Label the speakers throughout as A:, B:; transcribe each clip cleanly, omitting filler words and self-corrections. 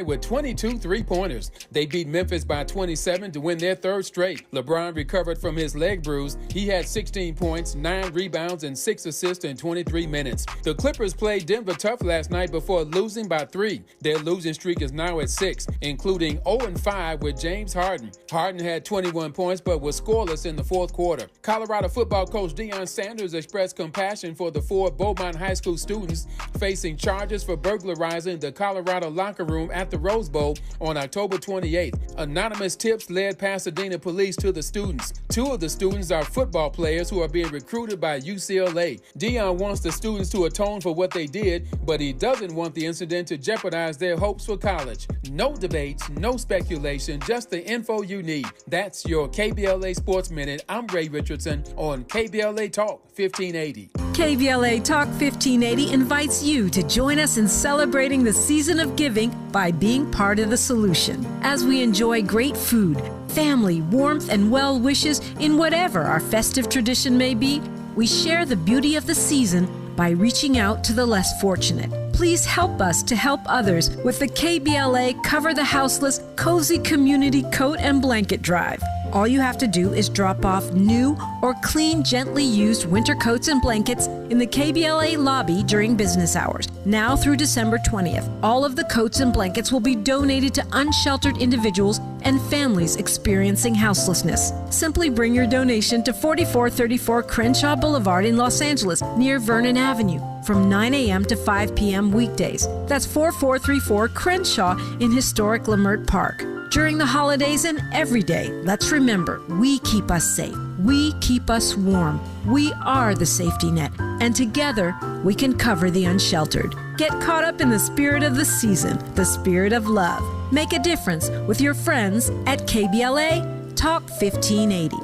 A: with 22 three-pointers. They beat Memphis by 27 to win their third straight. LeBron recovered from his leg bruise. He had 16 points, 9 rebounds, and 6 assists in 23 minutes. The Clippers played Denver tough last night before losing by 3. Their losing streak is now at 6, including 0-5 with James Harden. Harden had 21 points but was scoreless in the fourth quarter. Colorado football coach Deion Sanders expressed compassion for the 4 Beaumont High School students facing charges for burglarizing the Colorado locker room at the Rose Bowl on October 28th. Anonymous tips led Pasadena police to the students. 2 of the students are football players who are being recruited by UCLA. Deion wants the students to atone for what they did, but he doesn't want the incident to jeopardize their hopes for college. No debates, no speculation, just the info you need. That's your KBLA Sports Minute. I'm Ray Richardson on KBLA Talk 1580.
B: KBLA Talk 1580 invites you to join us in celebrating the season of giving by being part of the solution. As we enjoy great food, family, warmth, and well wishes in whatever our festive tradition may be, we share the beauty of the season by reaching out to the less fortunate. Please help us to help others with the KBLA Cover the Houseless Cozy Community Coat and Blanket Drive. All you have to do is drop off new or clean, gently used winter coats and blankets in the KBLA lobby during business hours, now through December 20th. All of the coats and blankets will be donated to unsheltered individuals and families experiencing houselessness. Simply bring your donation to 4434 Crenshaw Boulevard in Los Angeles, near Vernon Avenue, from 9 a.m. to 5 p.m. weekdays. That's 4434 Crenshaw in historic Leimert Park. During the holidays and every day, let's remember, we keep us safe. We keep us warm. We are the safety net, and together we can cover the unsheltered. Get caught up in the spirit of the season, the spirit of love. Make a difference with your friends at KBLA Talk 1580.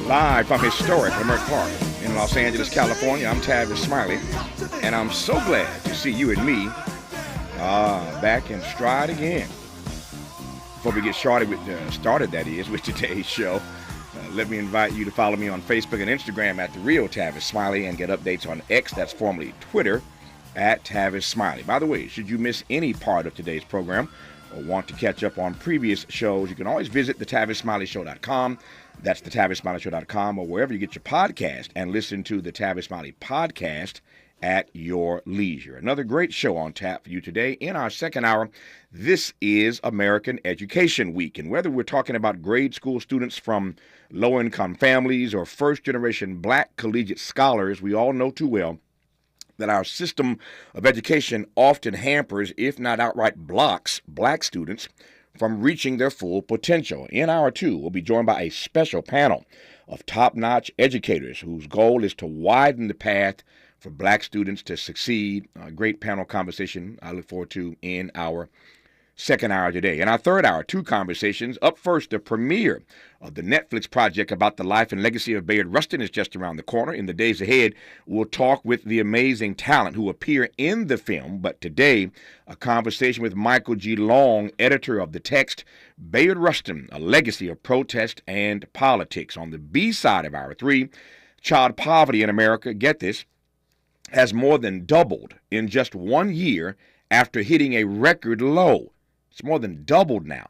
C: Live from historic Leimert Park in Los Angeles, California, I'm Tavis Smiley, and I'm so glad to see you and me back in stride again. Before we get started with today's show, let me invite you to follow me on Facebook and Instagram at The Real Tavis Smiley and get updates on X, that's formerly Twitter, at Tavis Smiley. By the way, should you miss any part of today's program or want to catch up on previous shows, you can always visit thetavisSmileyShow.com. That's thetavisSmileyShow.com or wherever you get your podcast, and listen to the Tavis Smiley podcast at your leisure. Another great show on tap for you today. In our second hour, this is American Education Week. And whether we're talking about grade school students from low-income families or first-generation black collegiate scholars, we all know too well that our system of education often hampers, if not outright blocks, black students from reaching their full potential. In hour two, we'll be joined by a special panel of top-notch educators whose goal is to widen the path for black students to succeed. A great panel conversation I look forward to in our second hour today. In our third hour, 2 conversations. Up first, the premiere of the Netflix project about the life and legacy of Bayard Rustin is just around the corner. In the days ahead, we'll talk with the amazing talent who appear in the film. But today, a conversation with Michael G. Long, editor of the text, Bayard Rustin, A Legacy of Protest and Politics. On the B side of hour 3, child poverty in America, get this, has more than doubled in just 1 year after hitting a record low. It's more than doubled now,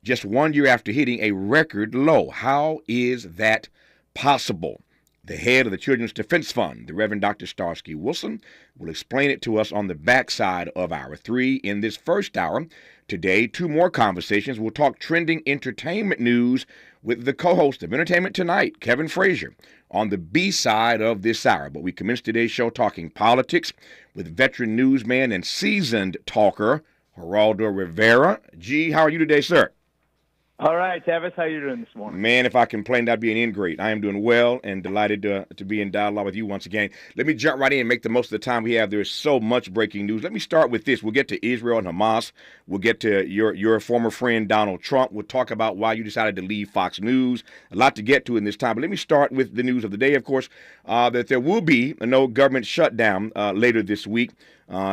C: just 1 year after hitting a record low. How is that possible? The head of the Children's Defense Fund, the Reverend Dr. Starsky Wilson, will explain it to us on the backside of Hour 3 in this first hour. Today, 2 more conversations. We'll talk trending entertainment news with the co-host of Entertainment Tonight, Kevin Frazier, on the B side of this hour. But we commence today's show talking politics with veteran newsman and seasoned talker, Geraldo Rivera. G, how are you today, sir?
D: All right, Tavis, how you doing this morning?
C: Man, if I complained, I'd be an ingrate. I am doing well and delighted to be in dialogue with you once again. Let me jump right in and make the most of the time we have. There is so much breaking news. Let me start with this. We'll get to Israel and Hamas. We'll get to your former friend, Donald Trump. We'll talk about why you decided to leave Fox News. A lot to get to in this time. But let me start with the news of the day, of course, that there will be no government shutdown later this week.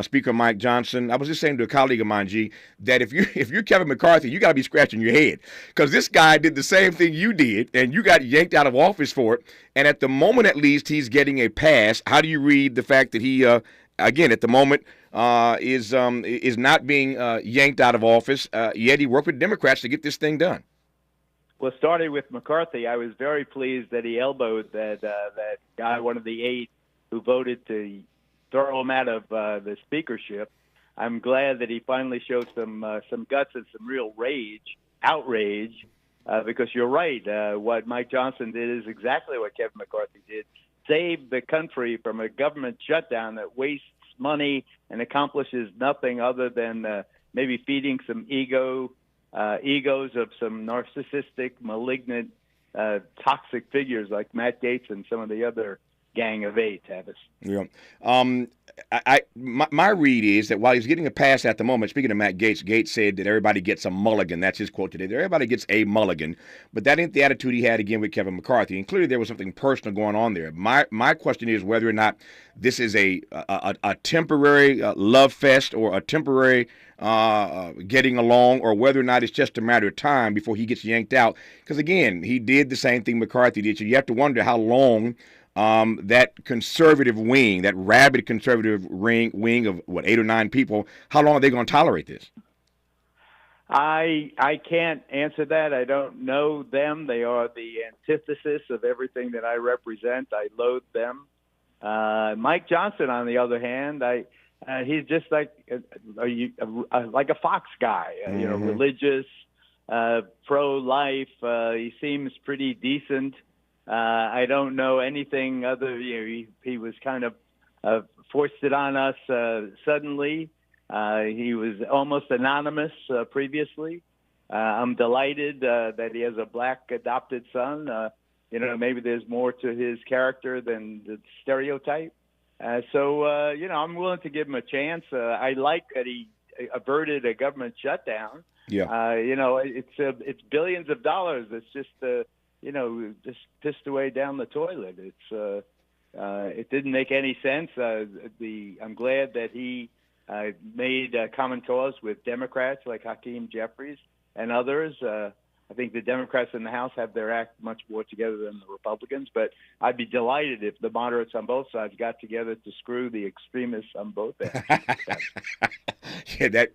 C: Speaker Mike Johnson, I was just saying to a colleague of mine, G, that if you're Kevin McCarthy, you got to be scratching your head because this guy did the same thing you did, and you got yanked out of office for it. And at the moment, at least, he's getting a pass. How do you read the fact that he, again, at the moment, is not being yanked out of office? Yet he worked with Democrats to get this thing done.
D: Well, starting with McCarthy, I was very pleased that he elbowed that guy, one of the 8 who voted to throw him out of the speakership. I'm glad that he finally showed some guts and some real outrage, because you're right. What Mike Johnson did is exactly what Kevin McCarthy did: save the country from a government shutdown that wastes money and accomplishes nothing other than maybe feeding some egos of some narcissistic, malignant, toxic figures like Matt Gaetz and some of the other Gang of 8, Tavis.
C: Yeah. My read is that while he's getting a pass at the moment, speaking of Matt Gaetz, Gaetz said that everybody gets a mulligan. That's his quote today. That everybody gets a mulligan. But that ain't the attitude he had again with Kevin McCarthy. And clearly there was something personal going on there. My question is whether or not this is a temporary love fest or a temporary getting along, or whether or not it's just a matter of time before he gets yanked out. Because, again, he did the same thing McCarthy did. So you have to wonder how long that conservative wing, that rabid conservative wing of, 8 or 9 people, how long are they going to tolerate this?
D: I can't answer that. I don't know them. They are the antithesis of everything that I represent. I loathe them. Mike Johnson, on the other hand, he's just like a Fox guy, religious, pro-life. He seems pretty decent. I don't know anything other. He was kind of forced it on us suddenly. He was almost anonymous previously. I'm delighted that he has a black adopted son. Maybe there's more to his character than the stereotype. So I'm willing to give him a chance. I like that he averted a government shutdown.
C: Yeah.
D: It's billions of dollars. It's just just pissed away down the toilet. It didn't make any sense. I'm glad that he made common cause with Democrats like Hakeem Jeffries and others. I think the Democrats in the House have their act much more together than the Republicans, but I'd be delighted if the moderates on both sides got together to screw the extremists on both ends.
C: Yeah,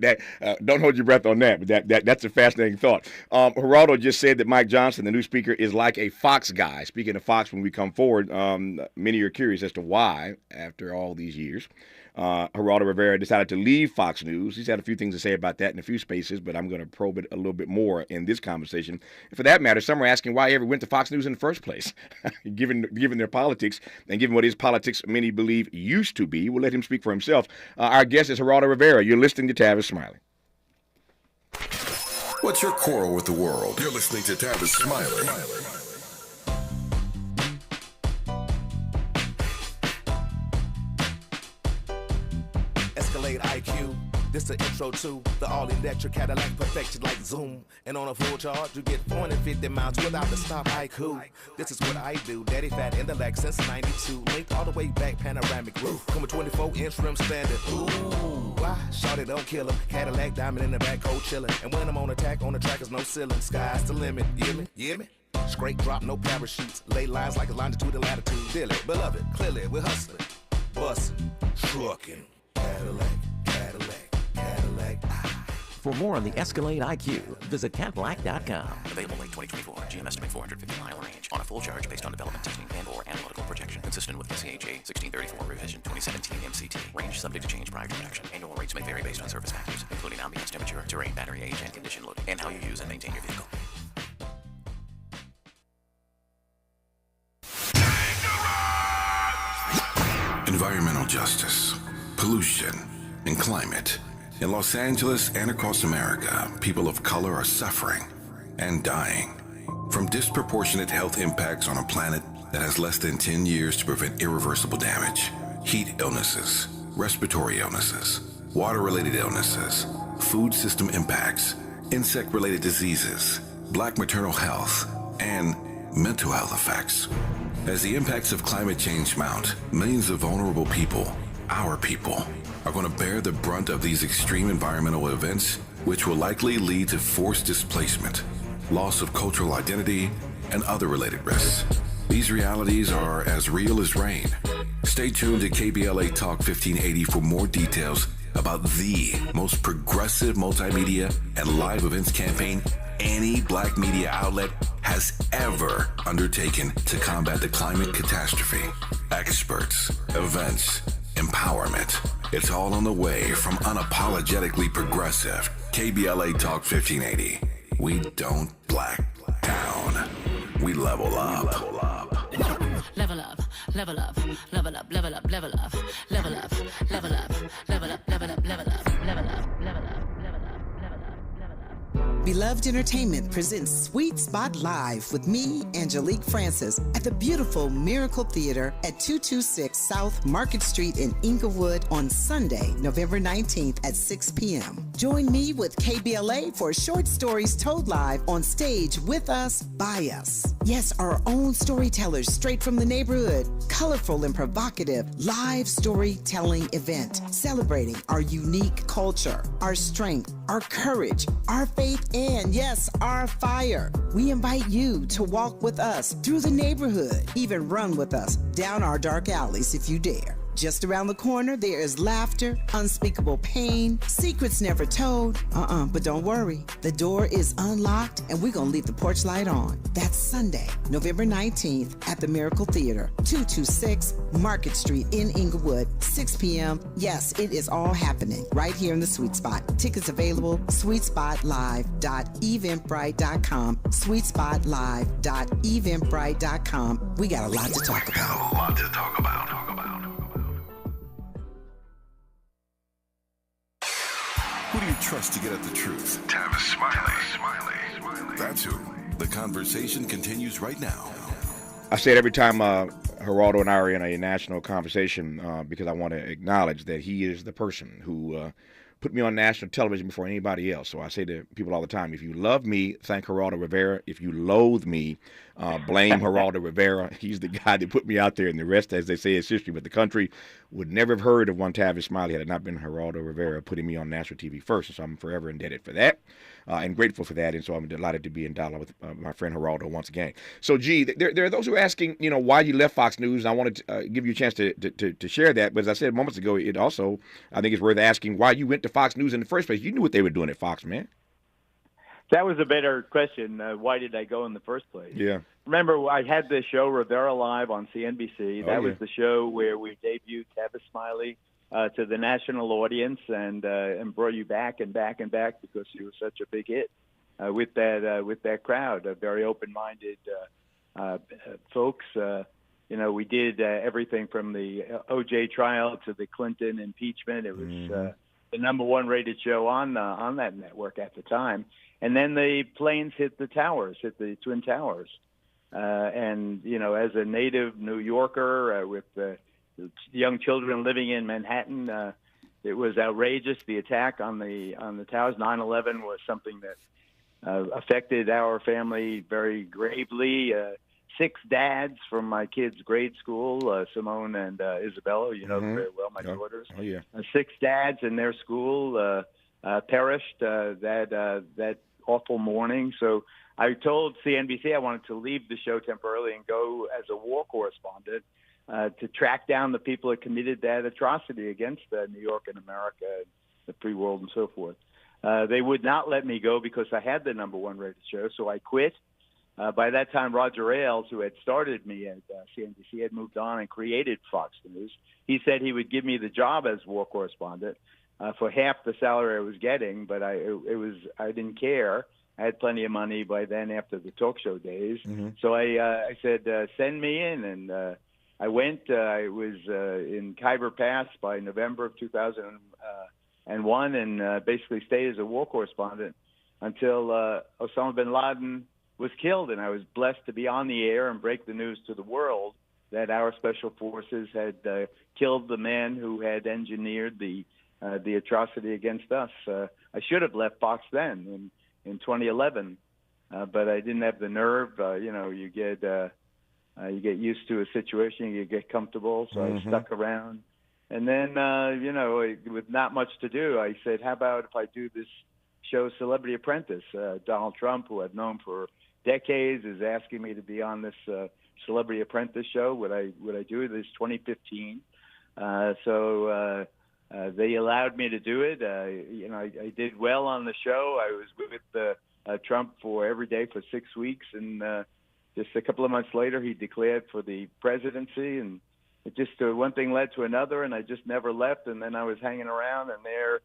C: don't hold your breath on that, but that's a fascinating thought. Geraldo just said that Mike Johnson, the new speaker, is like a Fox guy. Speaking of Fox, when we come forward, many are curious as to why, after all these years, Geraldo Rivera decided to leave Fox News. He's had a few things to say about that in a few spaces, but I'm going to probe it a little bit more in this conversation. And for that matter, some are asking why he ever went to Fox News in the first place, given their politics and given what his politics many believe used to be. We'll let him speak for himself. Our guest is Geraldo Rivera. You're listening to Tavis Smiley.
E: What's your quarrel with the world? You're listening to Tavis Smiley.
F: Escalade IQ. This the intro to the all-electric Cadillac perfected like Zoom. And on a full charge, you get 450 miles without the stop. IQ. This is what I do. Daddy fat in the Lexus 92. Linked all the way back, panoramic roof. Come with 24-inch rim standard. Ooh, why? Shout it, don't kill him. Cadillac diamond in the back, cold chillin'. And when I'm on attack, on the track is no ceiling. Sky's the limit. You hear me? You hear me? Straight drop, no parachutes. Lay lines like a longitude and latitude. Dilly, beloved, clearly, we're hustling. Bussin', truckin'. Cadillac.
G: For more on the Escalade IQ, visit Cadillac.com.
F: Available late 2024.
G: GM estimate 450-mile range on a full charge based on development testing and/or analytical projection, consistent with SCHA 1634 revision 2017 MCT. Range subject to change prior to production. Annual rates may vary based on service factors, including ambience temperature, terrain, battery age, and condition loading, and how you use and maintain your vehicle.
E: Environmental justice, pollution, and climate. In Los Angeles and across America, people of color are suffering and dying from disproportionate health impacts on a planet that has less than 10 years to prevent irreversible damage. Heat illnesses, respiratory illnesses, water-related illnesses, food system impacts, insect-related diseases, black maternal health, and mental health effects. As the impacts of climate change mount, millions of vulnerable people, our people, are going to bear the brunt of these extreme environmental events, which will likely lead to forced displacement, loss of cultural identity, and other related risks. These realities are as real as rain. Stay tuned to KBLA Talk 1580 for more details about the most progressive multimedia and live events campaign any black media outlet has ever undertaken to combat the climate catastrophe. Experts, events, empowerment. It's all on the way from unapologetically progressive KBLA Talk 1580. We don't black down. We level up.
H: Level up, level up, level up, level up, level up, level up, level up, level up, level up, level up, level up, level up.
I: Beloved Entertainment presents Sweet Spot Live with me, Angelique Francis, at the beautiful Miracle Theater at 226 South Market Street in Inglewood on Sunday, November 19th at 6 p.m. Join me with KBLA for short stories told live on stage with us, by us. Yes, our own storytellers straight from the neighborhood. Colorful and provocative live storytelling event celebrating our unique culture, our strength, our courage, our faith, and yes, our fire. We invite you to walk with us through the neighborhood, even run with us down our dark alleys if you dare. Just around the corner, there is laughter, unspeakable pain, secrets never told. But don't worry. The door is unlocked, and we're going to leave the porch light on. That's Sunday, November 19th at the Miracle Theater, 226 Market Street in Inglewood, 6 p.m. Yes, it is all happening right here in the Sweet Spot. Tickets available, sweetspotlive.eventbrite.com, sweetspotlive.eventbrite.com. We got a lot to talk about.
E: Who do you trust to get at the truth? Tavis Smiley. That's who. The conversation continues right now.
C: I say it every time Geraldo and I are in a national conversation because I want to acknowledge that he is the person who put me on national television before anybody else. So I say to people all the time, if you love me, thank Geraldo Rivera. If you loathe me, blame Geraldo Rivera. He's the guy that put me out there, and the rest, as they say, is history. But the country would never have heard of one Tavis Smiley had it not been Geraldo Rivera putting me on national TV first. So I'm forever indebted for that and grateful for that. And so I'm delighted to be in dialogue with my friend Geraldo once again. So, G, there are those who are asking, why you left Fox News. And I wanted to give you a chance to share that. But as I said moments ago, it also, I think it's worth asking why you went to Fox News in the first place. You knew what they were doing at Fox, man.
D: That was a better question. Why did I go in the first place?
C: Yeah.
D: Remember, I had this show, Rivera Live, on CNBC. That was the show where we debuted Tavis Smiley to the national audience and brought you back and back and back because she was such a big hit with that crowd, very open-minded folks. We did everything from the O.J. trial to the Clinton impeachment. It was the number one rated show on that network at the time. And then the planes hit the Twin Towers. And, as a native New Yorker with young children living in Manhattan, it was outrageous. The attack on the towers, 9/11, was something that affected our family very gravely. 6 dads from my kids' grade school, Simone and Isabella, you know them very well, my daughters. 6 dads in their school perished that awful morning. So I told CNBC I wanted to leave the show temporarily and go as a war correspondent to track down the people that committed that atrocity against New York and America, the free world and so forth. They would not let me go because I had the number one rated show, so I quit. By that time, Roger Ailes, who had started me at CNBC, had moved on and created Fox News. He said he would give me the job as war correspondent for half the salary I was getting, but I didn't care. I had plenty of money by then after the talk show days. So I said, send me in, and I went. I was in Khyber Pass by November of 2001, and basically stayed as a war correspondent until Osama bin Laden was killed, and I was blessed to be on the air and break the news to the world that our special forces had killed the man who had engineered the atrocity against us. I should have left Fox then in 2011, but I didn't have the nerve. You get used to a situation, you get comfortable, so I stuck around. And then, with not much to do, I said, how about if I do this show, Celebrity Apprentice? Donald Trump, who I've known for decades, is asking me to be on this Celebrity Apprentice show. Would I do it? This 2015. So they allowed me to do it. I did well on the show. I was with Trump for every day for 6 weeks, and just a couple of months later, he declared for the presidency, and it just one thing led to another, and I just never left. And then I was hanging around, and there,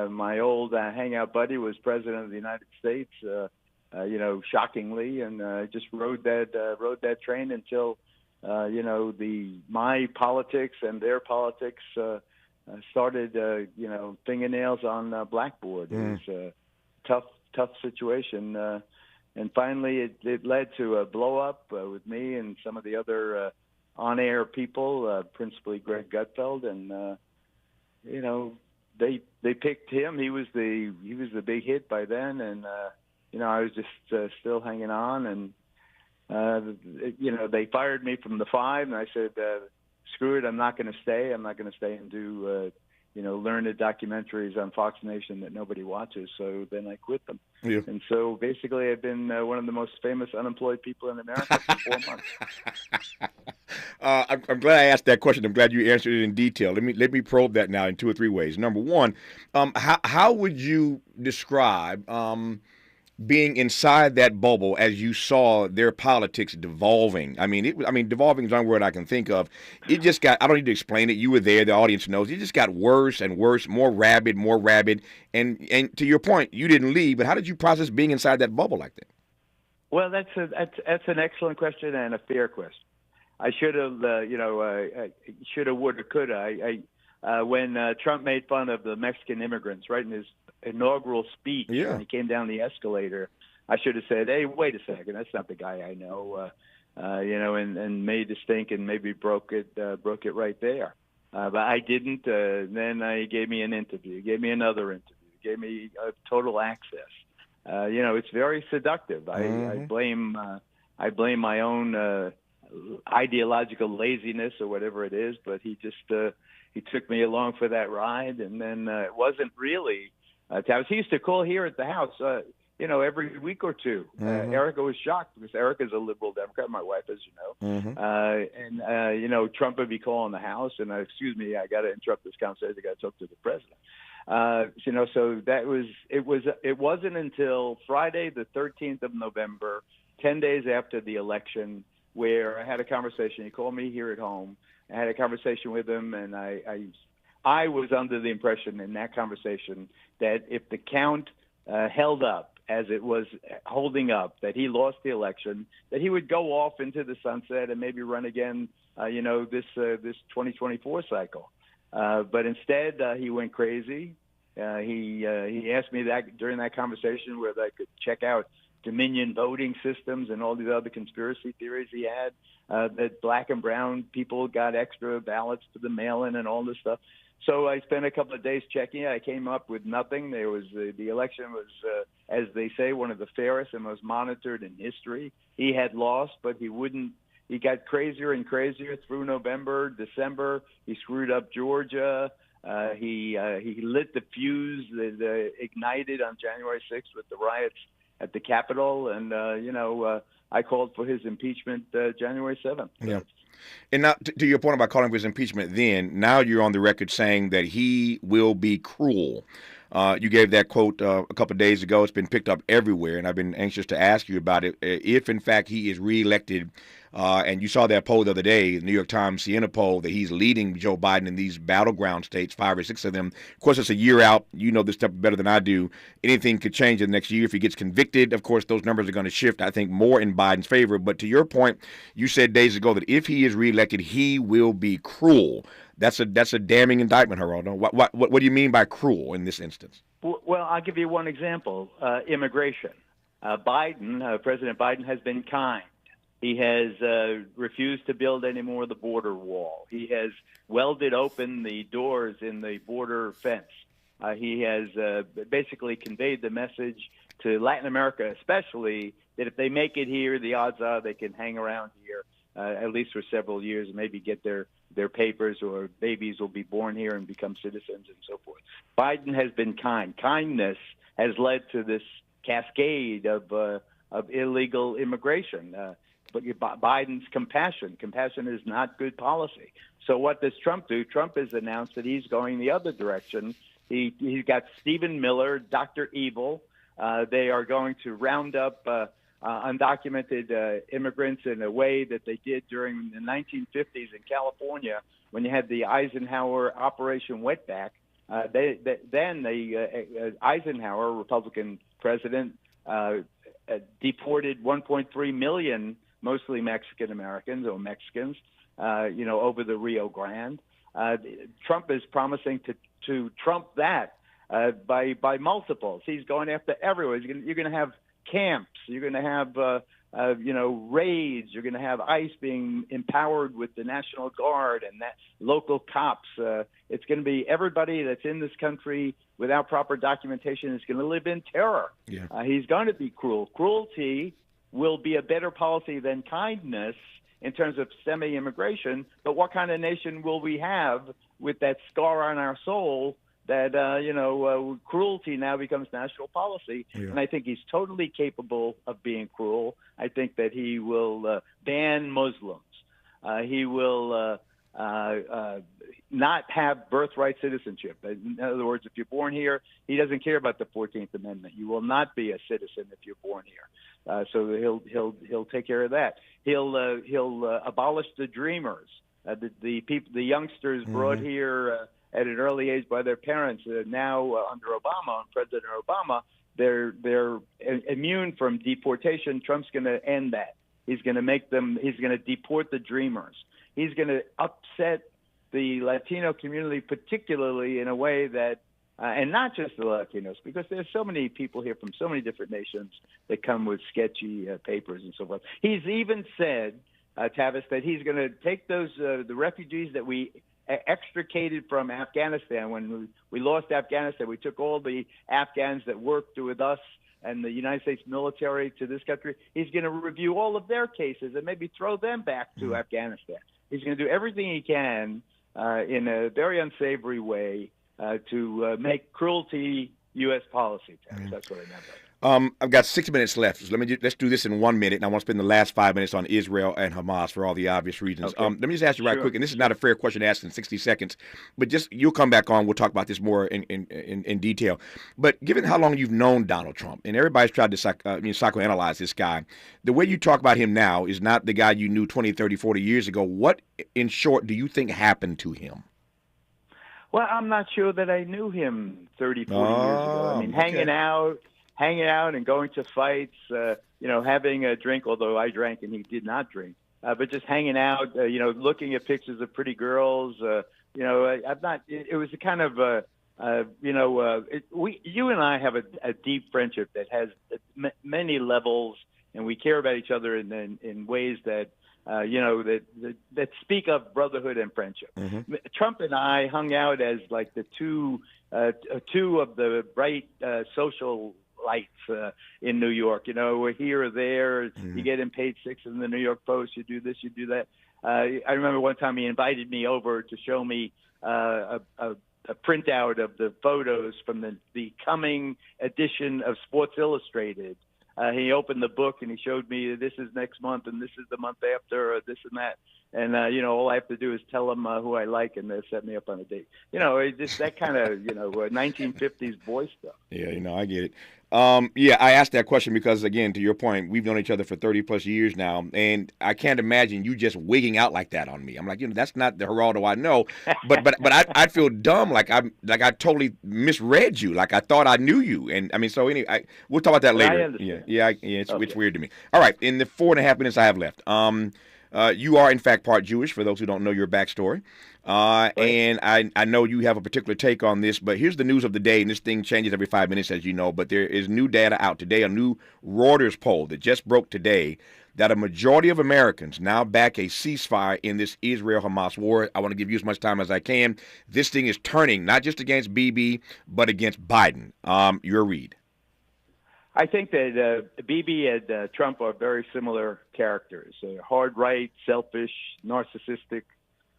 D: my old hangout buddy was president of the United States. Shockingly, and I just rode that train until my politics and their politics started fingernails on blackboard. It was a tough situation, and finally it led to a blow up with me and some of the other on-air people, principally Greg Gutfeld, and they picked him. He was the big hit by then, and I was just still hanging on, and they fired me from the 5, and I said, screw it, I'm not going to stay. I'm not going to stay and do learned documentaries on Fox Nation that nobody watches. So then I quit them. Yeah. And so basically I've been one of the most famous unemployed people in America for 4 months.
C: I'm glad I asked that question. I'm glad you answered it in detail. Let me probe that now in 2 or 3 ways. Number one, how would you describe being inside that bubble as you saw their politics devolving? Devolving is one word I can think of. It just got, I don't need to explain it. You were there. The audience knows. It just got worse and worse, more rabid. And to your point, you didn't leave, but how did you process being inside that bubble like that?
D: Well, that's an excellent question and a fair question. I should have, shoulda, woulda, coulda. When Trump made fun of the Mexican immigrants, right, in his inaugural speech, when he came down the escalator, I should have said, hey, wait a second, that's not the guy I know, and made a stink and maybe broke it right there. But I didn't. Then he gave me an interview, gave me another interview, gave me total access. It's very seductive. I blame my own ideological laziness or whatever it is, but he took me along for that ride, and then it wasn't really Tavis. He used to call here at the house, every week or two. Erica was shocked because Erica's a liberal Democrat, my wife, as you know. Trump would be calling the house, and excuse me, I got to interrupt this conversation. I got to talk to the president. So it wasn't until Friday, the 13th of November, 10 days after the election, where I had a conversation. He called me here at home. I had a conversation with him, and I was under the impression in that conversation that if the count held up as it was holding up, that he lost the election, that he would go off into the sunset and maybe run again, this 2024 cycle. But instead, he went crazy. He asked me that during that conversation whether I could check out Dominion voting systems and all these other conspiracy theories he had, that black and brown people got extra ballots for the mail-in and all this stuff. So I spent a couple of days checking it. I came up with nothing. There was the election was, as they say, one of the fairest and most monitored in history. He had lost, but he wouldn't. He got crazier and crazier through November, December. He screwed up Georgia. He lit the fuse that ignited on January 6th with the riots at the Capitol, and I called for his impeachment January 7th.
C: Yeah. And now, to your point about calling for his impeachment, then now you're on the record saying that he will be cruel. You gave that quote a couple of days ago. It's been picked up everywhere, and I've been anxious to ask you about it. If, in fact, he is reelected, and you saw that poll the other day, the New York Times Siena poll, that he's leading Joe Biden in these battleground states, 5 or 6 of them. Of course, it's a year out. You know this stuff better than I do. Anything could change in the next year. If he gets convicted, of course, those numbers are going to shift, I think, more in Biden's favor. But to your point, you said days ago that if he is reelected, he will be cruel. That's a damning indictment, Geraldo. What do you mean by cruel in this instance?
D: Well, I'll give you one example. Immigration. President Biden has been kind. He has refused to build any more of the border wall. He has welded open the doors in the border fence. He has basically conveyed the message to Latin America, especially, that if they make it here, the odds are they can hang around here at least for several years and maybe get their papers, or babies will be born here and become citizens and so forth. Biden has been kind. Kindness has led to this cascade of illegal immigration. But Biden's compassion is not good policy. So what does Trump do? Trump has announced that he's going the other direction. He's got Stephen Miller, Dr. Evil. They are going to round up undocumented immigrants in a way that they did during the 1950s in California when you had the Eisenhower Operation Wetback. Eisenhower, Republican president, deported 1.3 million mostly Mexican Americans or Mexicans, over the Rio Grande. Trump is promising to trump that by multiples. He's going after everyone. You're going to have camps. You're going to have raids. You're going to have ICE being empowered with the National Guard and that local cops. It's going to be everybody that's in this country without proper documentation is going to live in terror. Yeah. He's going to be cruel. Cruelty will be a better policy than kindness in terms of semi-immigration. But what kind of nation will we have with that scar on our soul that, cruelty now becomes national policy? Yeah. And I think he's totally capable of being cruel. I think that he will ban Muslims. He will not have birthright citizenship. In other words, if you're born here, he doesn't care about the 14th Amendment. You will not be a citizen if you're born here. So he'll take care of that. He'll abolish the dreamers, the youngsters brought here at an early age by their parents. Now under Obama, President Obama, they're immune from deportation. Trump's going to end that. He's going to deport the dreamers. He's going to upset the Latino community, particularly in a way that, and not just the Latinos, because there's so many people here from so many different nations that come with sketchy papers and so forth. He's even said, Tavis, that he's going to take those the refugees that we extricated from Afghanistan. When we lost Afghanistan, we took all the Afghans that worked with us and the United States military to this country. He's going to review all of their cases and maybe throw them back to Afghanistan. He's going to do everything he can in a very unsavory way to make cruelty U.S. policy. That's what I meant by that.
C: I've got 6 minutes left. So let's do this in 1 minute, and I want to spend the last 5 minutes on Israel and Hamas for all the obvious reasons. Okay. Let me just ask you right quick, and this is not a fair question to ask in 60 seconds, but just you'll come back on. We'll talk about this more in detail. But given how long you've known Donald Trump, and everybody's tried to psychoanalyze this guy, the way you talk about him now is not the guy you knew 20, 30, 40 years ago. What, in short, do you think happened to him?
D: Well, I'm not sure that I knew him 30, 40 years ago. I mean, hanging out and going to fights, having a drink, although I drank and he did not drink, but just hanging out, looking at pictures of pretty girls, I'm not, it was a kind of, you and I have a deep friendship that has many levels, and we care about each other in ways that, that speak of brotherhood and friendship. Mm-hmm. Trump and I hung out as like the two of the bright social lights in New York. We're here or there. Mm-hmm. You get in page 6 in the New York Post. You do this, you do that. I remember one time he invited me over to show me a printout of the photos from the coming edition of Sports Illustrated. He opened the book and he showed me this is next month and this is the month after, or this and that. all I have to do is tell them who I like, and they'll set me up on a date. It's just that kind of 1950s boy stuff.
C: Yeah, I get it. I asked that question because, again, to your point, we've known each other for 30 plus years now, and I can't imagine you just wigging out like that on me. I'm like, that's not the Geraldo I know, but I'd feel dumb, like I totally misread you, like I thought I knew you, and I mean, so anyway, we'll talk about that later.
D: I understand.
C: It's weird to me. All right, in the 4.5 minutes I have left, you are in fact part Jewish, for those who don't know your backstory. Right. And I know you have a particular take on this, but here's the news of the day, and this thing changes every 5 minutes, as you know, but there is new data out today, a new Reuters poll that just broke today, that a majority of Americans now back a ceasefire in this Israel-Hamas war. I want to give you as much time as I can. This thing is turning not just against Bibi, but against Biden. Your read.
D: I think that Bibi and Trump are very similar characters. Hard right, selfish, narcissistic.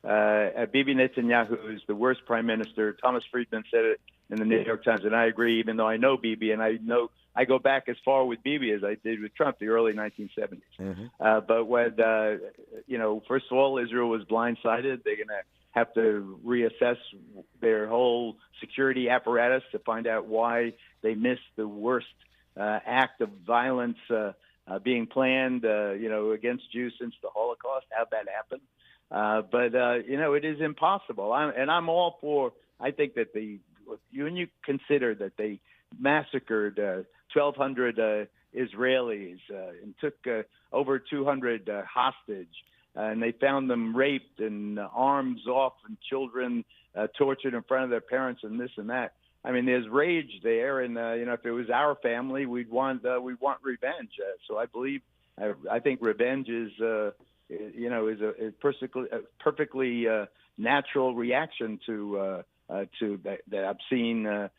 D: Bibi Netanyahu is the worst prime minister. Thomas Friedman said it in the New York Times, and I agree, even though I know Bibi, and I go back as far with Bibi as I did with Trump, the early 1970s. Mm-hmm. But when, first of all, Israel was blindsided. They're going to have to reassess their whole security apparatus to find out why they missed the worst act of violence being planned, against Jews since the Holocaust. How'd that happen? But it is impossible. I'm all for. I think that when you consider that they massacred 1,200 Israelis and took over 200 hostage, and they found them raped and arms off and children tortured in front of their parents and this and that. I mean, there's rage there, and if it was our family, we'd want revenge. So I think revenge is a perfectly natural reaction to the obscene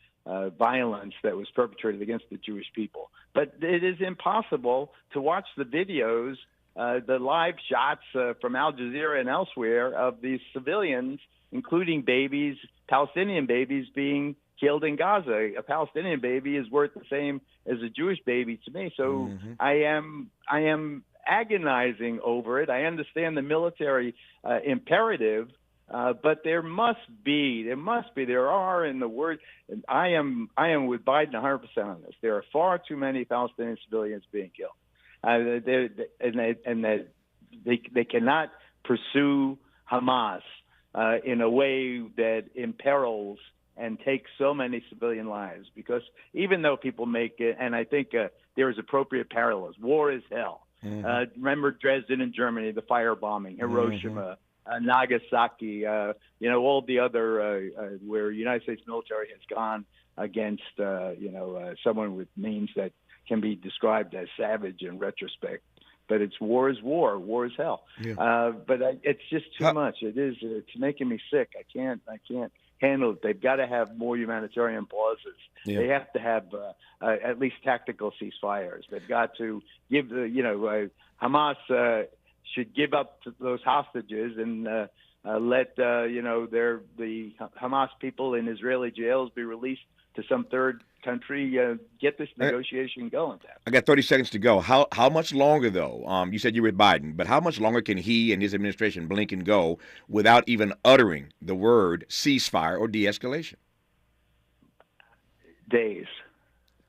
D: violence that was perpetrated against the Jewish people. But it is impossible to watch the videos, the live shots from Al Jazeera and elsewhere of these civilians, including babies, Palestinian babies, being killed in Gaza. A Palestinian baby is worth the same as a Jewish baby to me. So mm-hmm. I am agonizing over it. I understand the military imperative, but there are in the word. And I am with Biden 100% on this. There are far too many Palestinian civilians being killed, they cannot pursue Hamas in a way that imperils and takes so many civilian lives. Because even though people make it, and I think there is appropriate parallels. War is hell. Mm-hmm. Remember Dresden in Germany, the firebombing, Hiroshima, mm-hmm. Nagasaki, all the other where United States military has gone against, someone with means that can be described as savage in retrospect. But war is war. War is hell. Yeah. But it's just too much. It's making me sick. I can't handle it. They've got to have more humanitarian pauses. Yeah. They have to have at least tactical ceasefires. They've got to give Hamas should give up those hostages and let the Hamas people in Israeli jails be released to some third country. Get this negotiation going.
C: I got 30 seconds to go. How much longer, though? You said you were with Biden, but how much longer can he and his administration blink and go without even uttering the word ceasefire or de-escalation?
D: Days.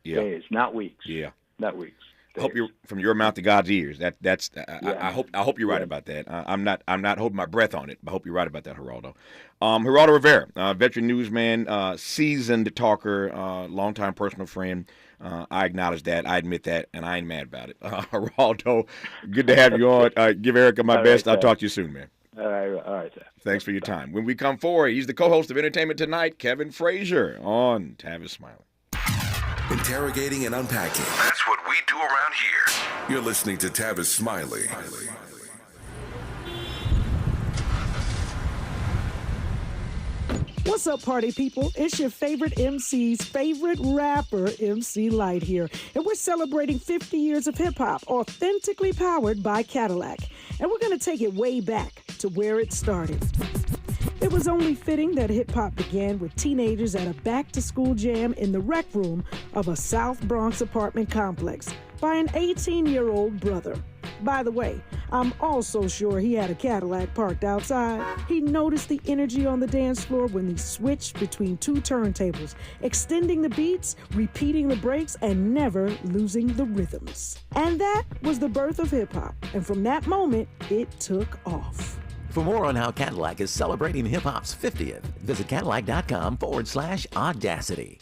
C: Yeah.
D: Days, not weeks.
C: Yeah.
D: Not weeks.
C: I hope you're from your mouth to God's ears. I hope you're right about that. I'm not holding my breath on it, but I hope you're right about that, Geraldo. Geraldo Rivera, veteran newsman, seasoned talker, longtime personal friend. I acknowledge that. I admit that, and I ain't mad about it. Geraldo, good to have you on. Give Erica my best. I'll talk to you soon, man.
D: All right.
C: Thanks for your time. When we come forward, he's the co-host of Entertainment Tonight, Kevin Frazier, on Tavis Smiley.
E: Interrogating and unpacking. That's what we do around here. You're listening to Tavis Smiley.
J: What's up, party people? It's your favorite MC's favorite rapper, MC Light here. And we're celebrating 50 years of hip-hop, authentically powered by Cadillac. And we're going to take it way back to where it started. It was only fitting that hip-hop began with teenagers at a back-to-school jam in the rec room of a South Bronx apartment complex by an 18-year-old brother. By the way, I'm also sure he had a Cadillac parked outside. He noticed the energy on the dance floor when he switched between two turntables, extending the beats, repeating the breaks, and never losing the rhythms. And that was the birth of hip-hop. And from that moment, it took off.
K: For more on how Cadillac is celebrating hip-hop's 50th, visit Cadillac.com/audacity.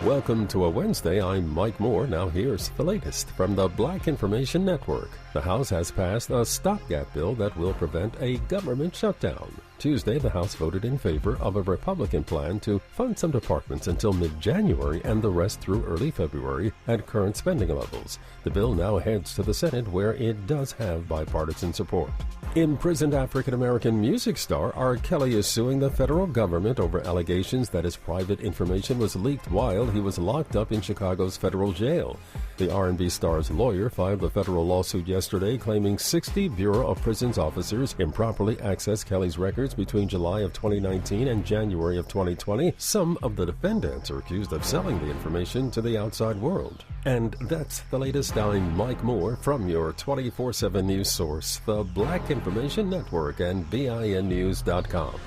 L: Welcome to a Wednesday. I'm Mike Moore. Now here's the latest from the Black Information Network. The House has passed a stopgap bill that will prevent a government shutdown. Tuesday, the House voted in favor of a Republican plan to fund some departments until mid-January and the rest through early February at current spending levels. The bill now heads to the Senate, where it does have bipartisan support. Imprisoned African-American music star R. Kelly is suing the federal government over allegations that his private information was leaked while he was locked up in Chicago's federal jail. The R&B star's lawyer filed a federal lawsuit yesterday claiming 60 Bureau of Prisons officers improperly accessed Kelly's records between July of 2019 and January of 2020. Some of the defendants are accused of selling the information to the outside world. And that's the latest. I'm Mike Moore from your 24/7 news source, the Black Information Network and BINnews.com.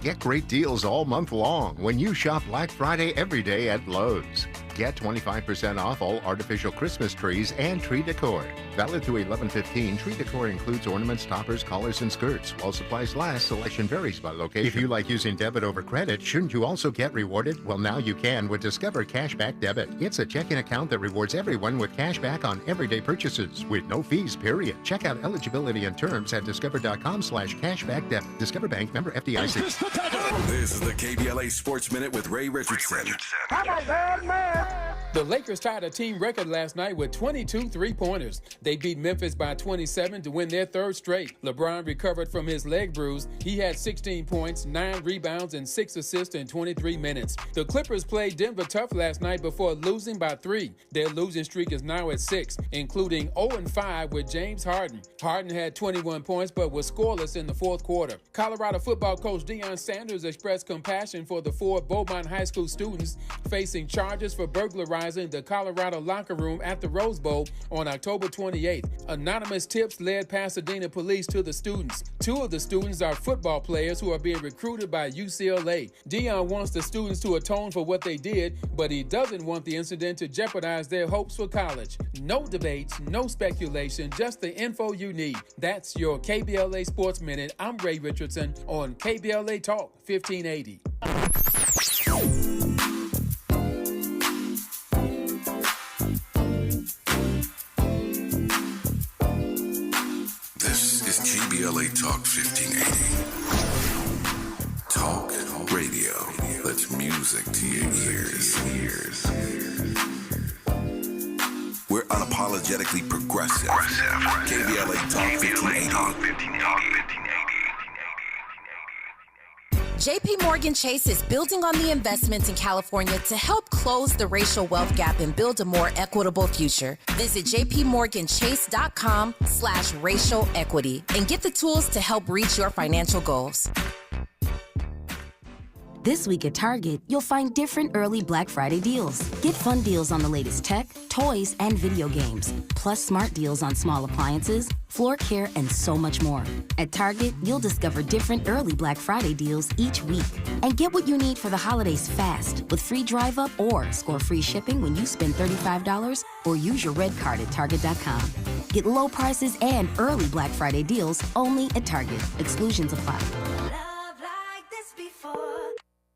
M: Get great deals all month long when you shop Black Friday every day at Lowe's. Get 25% off all artificial Christmas trees and tree decor. Valid through 11/15, tree decor includes ornaments, toppers, collars, and skirts. While supplies last, selection varies by location. If you like using debit over credit, shouldn't you also get rewarded? Well, now you can with Discover Cashback Debit. It's a checking account that rewards everyone with cash back on everyday purchases with no fees, period. Check out eligibility and terms at discover.com/cashbackdebit. Discover Bank, member FDIC.
E: This is the KBLA Sports Minute with Ray Richardson.
A: I'm a bad man. The Lakers tied a team record last night with 22 three-pointers. They beat Memphis by 27 to win their third straight. LeBron recovered from his leg bruise. He had 16 points, 9 rebounds, and 6 assists in 23 minutes. The Clippers played Denver tough last night before losing by 3. Their losing streak is now at 6, including 0-5 with James Harden. Harden had 21 points but was scoreless in the fourth quarter. Colorado football coach Deion Sanders expressed compassion for the 4 Beaumont High School students facing charges for burglarizing the Colorado locker room at the Rose Bowl on October 28th. Anonymous tips led Pasadena police to the students. 2 of the students are football players who are being recruited by UCLA. Deion wants the students to atone for what they did, but he doesn't want the incident to jeopardize their hopes for college. No debates, no speculation, just the info you need. That's your KBLA Sports Minute. I'm Ray Richardson on KBLA Talk 1580.
E: KBLA Talk 1580. Talk radio. That's music to your ears. We're unapologetically progressive. KBLA Talk 1580.
N: JP Morgan Chase is building on the investments in California to help close the racial wealth gap and build a more equitable future. Visit jpmorganchase.com/racial equity and get the tools to help reach your financial goals.
O: This week at Target, you'll find different early Black Friday deals. Get fun deals on the latest tech, toys, and video games, plus smart deals on small appliances, floor care, and so much more. At Target, you'll discover different early Black Friday deals each week. And get what you need for the holidays fast with free drive-up or score free shipping when you spend $35 or use your red card at Target.com. Get low prices and early Black Friday deals only at Target. Exclusions apply.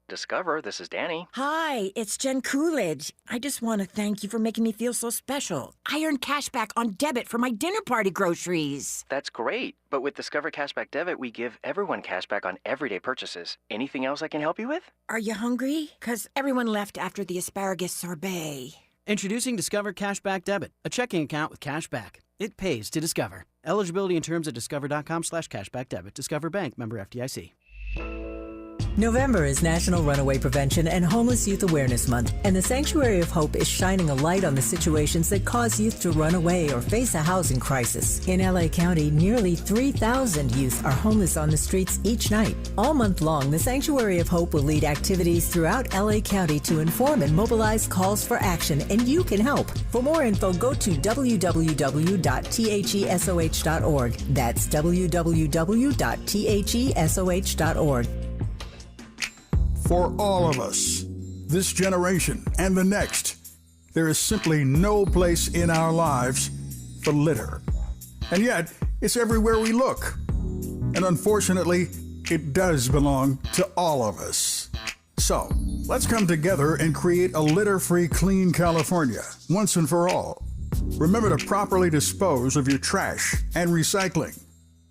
G: Discover, this is Danny.
P: Hi, it's Jen Coolidge. I just want to thank you for making me feel so special. I earned cash back on debit for my dinner party groceries.
G: That's great. But with Discover Cashback Debit, we give everyone cash back on everyday purchases. Anything else I can help you with?
P: Are you hungry? 'Cause everyone left after the asparagus sorbet.
Q: Introducing Discover Cashback Debit, a checking account with cash back. It pays to Discover. Eligibility and terms at discover.com/cashbackdebit. Discover Bank, member FDIC.
R: November is National Runaway Prevention and Homeless Youth Awareness Month, and the Sanctuary of Hope is shining a light on the situations that cause youth to run away or face a housing crisis. In LA County, nearly 3,000 youth are homeless on the streets each night. All month long, the Sanctuary of Hope will lead activities throughout LA County to inform and mobilize calls for action, and you can help. For more info, go to www.thesoh.org. That's www.thesoh.org.
S: For all of us, this generation and the next, there is simply no place in our lives for litter. And yet, it's everywhere we look. And unfortunately, it does belong to all of us. So, let's come together and create a litter-free, clean California, once and for all. Remember to properly dispose of your trash and recycling.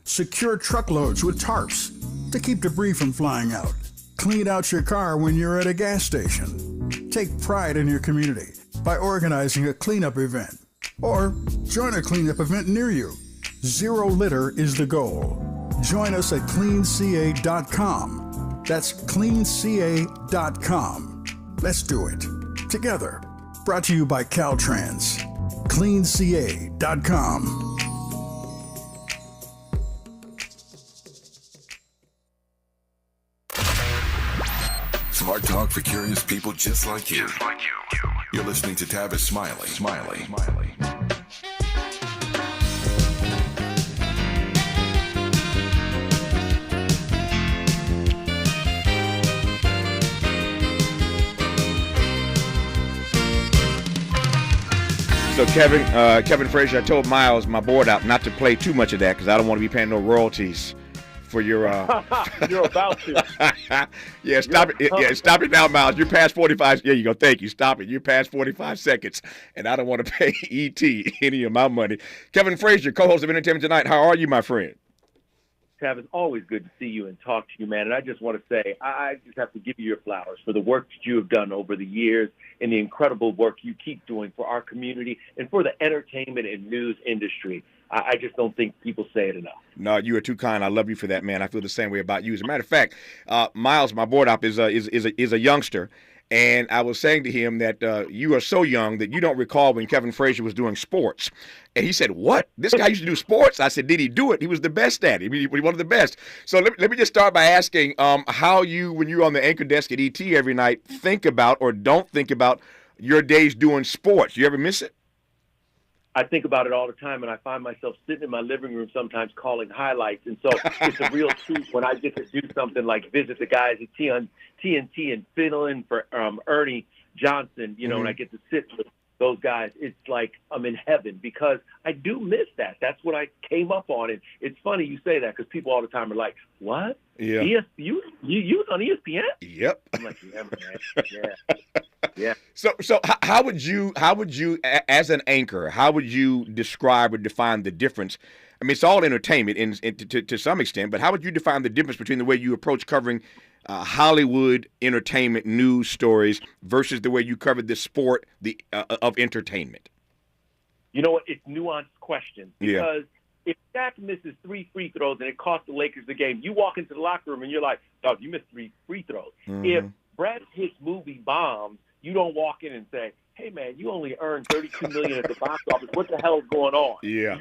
S: Secure truckloads with tarps to keep debris from flying out. Clean out your car when you're at a gas station. Take pride in your community by organizing a cleanup event. Or join a cleanup event near you. Zero litter is the goal. Join us at cleanca.com. That's cleanca.com. Let's do it together. Brought to you by Caltrans. cleanca.com.
E: Smart talk for curious people just like you. You're listening to Tavis Smiley.
C: So Kevin Frazier, I told Miles, my board out, not to play too much of that because I don't want to be paying no royalties for your.
D: You're about to.
C: Yeah, stop it. Yeah, stop it now, Miles. You're past 45. Yeah, you go. Thank you. Stop it. You're past 45 seconds, and I don't want to pay ET any of my money. Kevin Frazier, co-host of Entertainment Tonight. How are you, my friend?
T: Tavis, always good to see you and talk to you, man. And I just want to say, I just have to give you your flowers for the work that you have done over the years and the incredible work you keep doing for our community and for the entertainment and news industry. I just don't think people say it enough.
C: No, you are too kind. I love you for that, man. I feel the same way about you. As a matter of fact, Miles, my board op, is a youngster. And I was saying to him that you are so young that you don't recall when Kevin Frazier was doing sports. And he said, what? This guy used to do sports? I said, did he do it? He was the best at it. I mean, he was one of the best. So let me just start by asking how you, when you're on the anchor desk at ET every night, think about or don't think about your days doing sports. You ever miss it?
T: I think about it all the time, and I find myself sitting in my living room sometimes calling highlights. And so it's a real treat when I get to do something like visit the guys at TNT and fill in for Ernie Johnson, you know, and I get to sit with those guys. It's like I'm in heaven because I do miss that. That's what I came up on. And it's funny you say that because people all the time are like, what?
C: Yeah.
T: You was on ESPN?
C: Yep.
T: I'm like, yeah, man. Yeah. Yeah.
C: So how would you as an anchor, how would you describe or define the difference? I mean, it's all entertainment to some extent, but how would you define the difference between the way you approach covering Hollywood entertainment news stories versus the way you covered the sport of entertainment?
T: You know what? It's nuanced question because if Shaq misses 3 free throws and it costs the Lakers the game, you walk into the locker room and you're like, dog, you missed 3 free throws. If Brad Pitt's movie bombs, you don't walk in and say, hey, man, you only earned $32 million at the box office. What the hell is going on?
C: Yeah.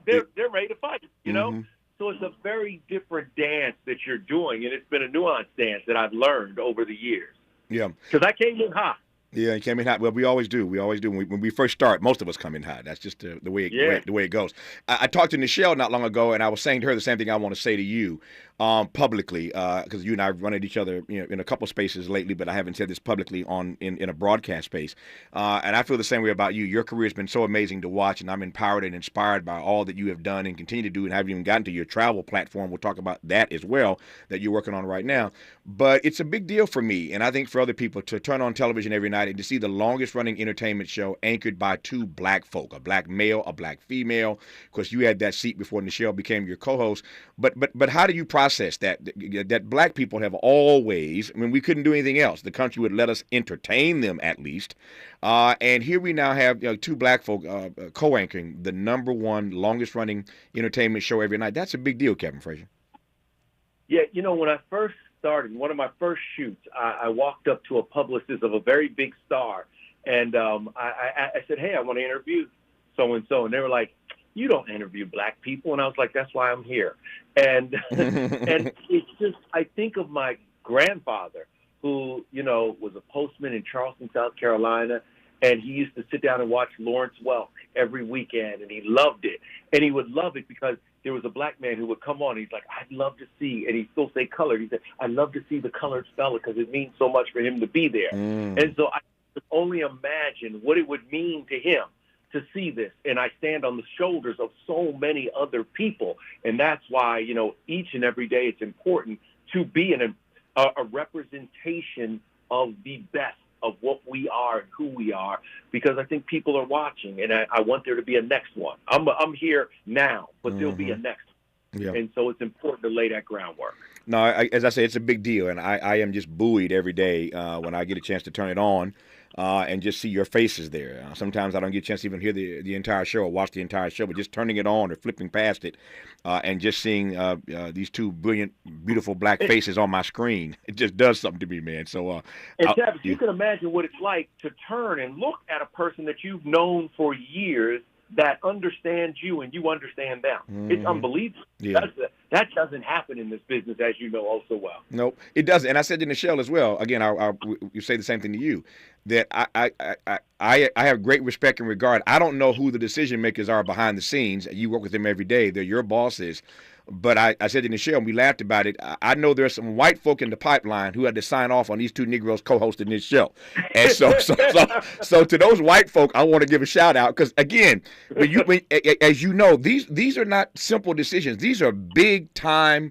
T: They're ready to fight, you know? So it's a very different dance that you're doing, and it's been a nuanced dance that I've learned over the years.
C: Yeah.
T: Because I came in hot.
C: Yeah, you came in hot. Well, we always do. When we first start, most of us come in hot. That's just the way it goes. I talked to Nichelle not long ago, and I was saying to her the same thing I want to say to you publicly, because you and I have run at each other, in a couple spaces lately, but I haven't said this publicly in a broadcast space. And I feel the same way about you. Your career has been so amazing to watch, and I'm empowered and inspired by all that you have done and continue to do, and haven't even gotten to your travel platform. We'll talk about that as well, that you're working on right now. But it's a big deal for me, and I think for other people, to turn on television every night and to see the longest running entertainment show anchored by 2 black folk, a black male, a black female. Of course, you had that seat before Nichelle became your co-host. But how do you process that black people have always, I mean, we couldn't do anything else. The country would let us entertain them at least. And here we now have 2 black folk co-anchoring the #1 longest running entertainment show every night. That's a big deal, Kevin Frazier.
T: Yeah, when I first started, one of my first shoots, I walked up to a publicist of a very big star, and I said, hey, I want to interview so-and-so. And they were like, you don't interview black people. And I was like, that's why I'm here. And and it's just, I think of my grandfather who, was a postman in Charleston, South Carolina. And he used to sit down and watch Lawrence Welk every weekend, and he loved it. And he would love it because there was a black man who would come on. He's like, I'd love to see, and he'd still say colored. He said, I'd love to see the colored fella because it means so much for him to be there. And so I could only imagine what it would mean to him to see this. And I stand on the shoulders of so many other people. And that's why, each and every day it's important to be a representation of the best of what we are and who we are, because I think people are watching, and I want there to be a next one. I'm here now, but there'll be a next one.
C: Yep.
T: And so it's important to lay that groundwork.
C: No, as I say, it's a big deal, and I am just buoyed every day when I get a chance to turn it on and just see your faces there. Sometimes I don't get a chance to even hear the entire show or watch the entire show, but just turning it on or flipping past it and just seeing these two brilliant, beautiful black faces on my screen, it just does something to me, man. So,
T: and Tavis, you can imagine what it's like to turn and look at a person that you've known for years that understands you and you understand them. It's unbelievable.
C: Yeah.
T: That doesn't happen in this business, as you know oh so well.
C: Nope, it doesn't. And I said to Nichelle as well, again, you say the same thing to you, that I have great respect and regard. I don't know who the decision makers are behind the scenes. You work with them every day. They're your bosses. But I said to Nichelle, and we laughed about it, I know there's some white folk in the pipeline who had to sign off on these two Negroes co-hosting this show. And so to those white folk, I want to give a shout out because, again, as you know, these are not simple decisions. These are big time,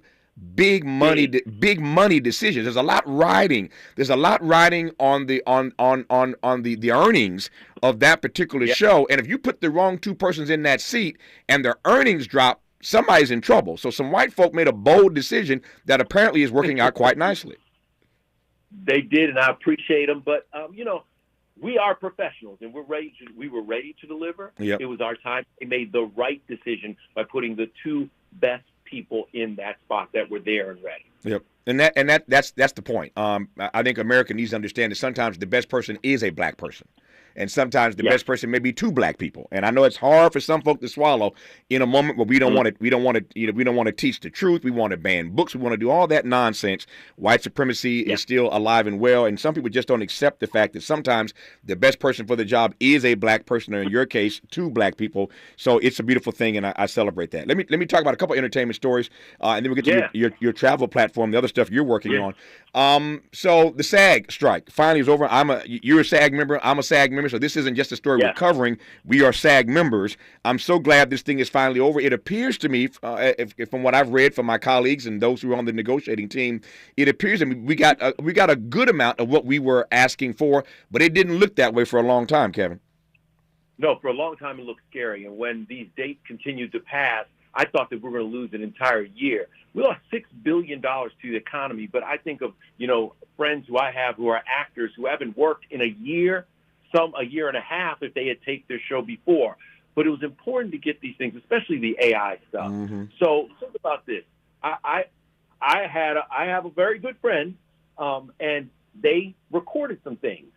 C: big money decisions. There's a lot riding. There's a lot riding on the earnings of that particular show. And if you put the wrong two persons in that seat and their earnings drop, somebody's in trouble. So some white folk made a bold decision that apparently is working out quite nicely.
T: They did, and I appreciate them. But, we are professionals, and we were ready to deliver.
C: Yep.
T: It was our time. They made the right decision by putting the two best people in that spot that were there and ready.
C: Yep. And that's the point. I think America needs to understand that sometimes the best person is a black person. And sometimes the best person may be two black people. And I know it's hard for some folk to swallow in a moment where we don't want to teach the truth. We want to ban books. We want to do all that nonsense. White supremacy is still alive and well. And some people just don't accept the fact that sometimes the best person for the job is a black person, or in your case, two black people. So it's a beautiful thing, and I celebrate that. Let me talk about a couple entertainment stories, and then we'll get to your travel platform, the other stuff you're working on. So the SAG strike finally is over. You're a SAG member. I'm a SAG member. So this isn't just a story we're covering. We are SAG members. I'm so glad this thing is finally over. It appears to me, from what I've read from my colleagues and those who are on the negotiating team, it appears to me we got a good amount of what we were asking for, but it didn't look that way for a long time, Kevin.
T: No, for a long time it looked scary. And when these dates continued to pass, I thought that we were going to lose an entire year. We lost $6 billion to the economy, but I think of, friends who I have who are actors who haven't worked in a year, some a year and a half if they had taped their show before. But it was important to get these things, especially the AI stuff. So think about this. I have a very good friend, and they recorded some things.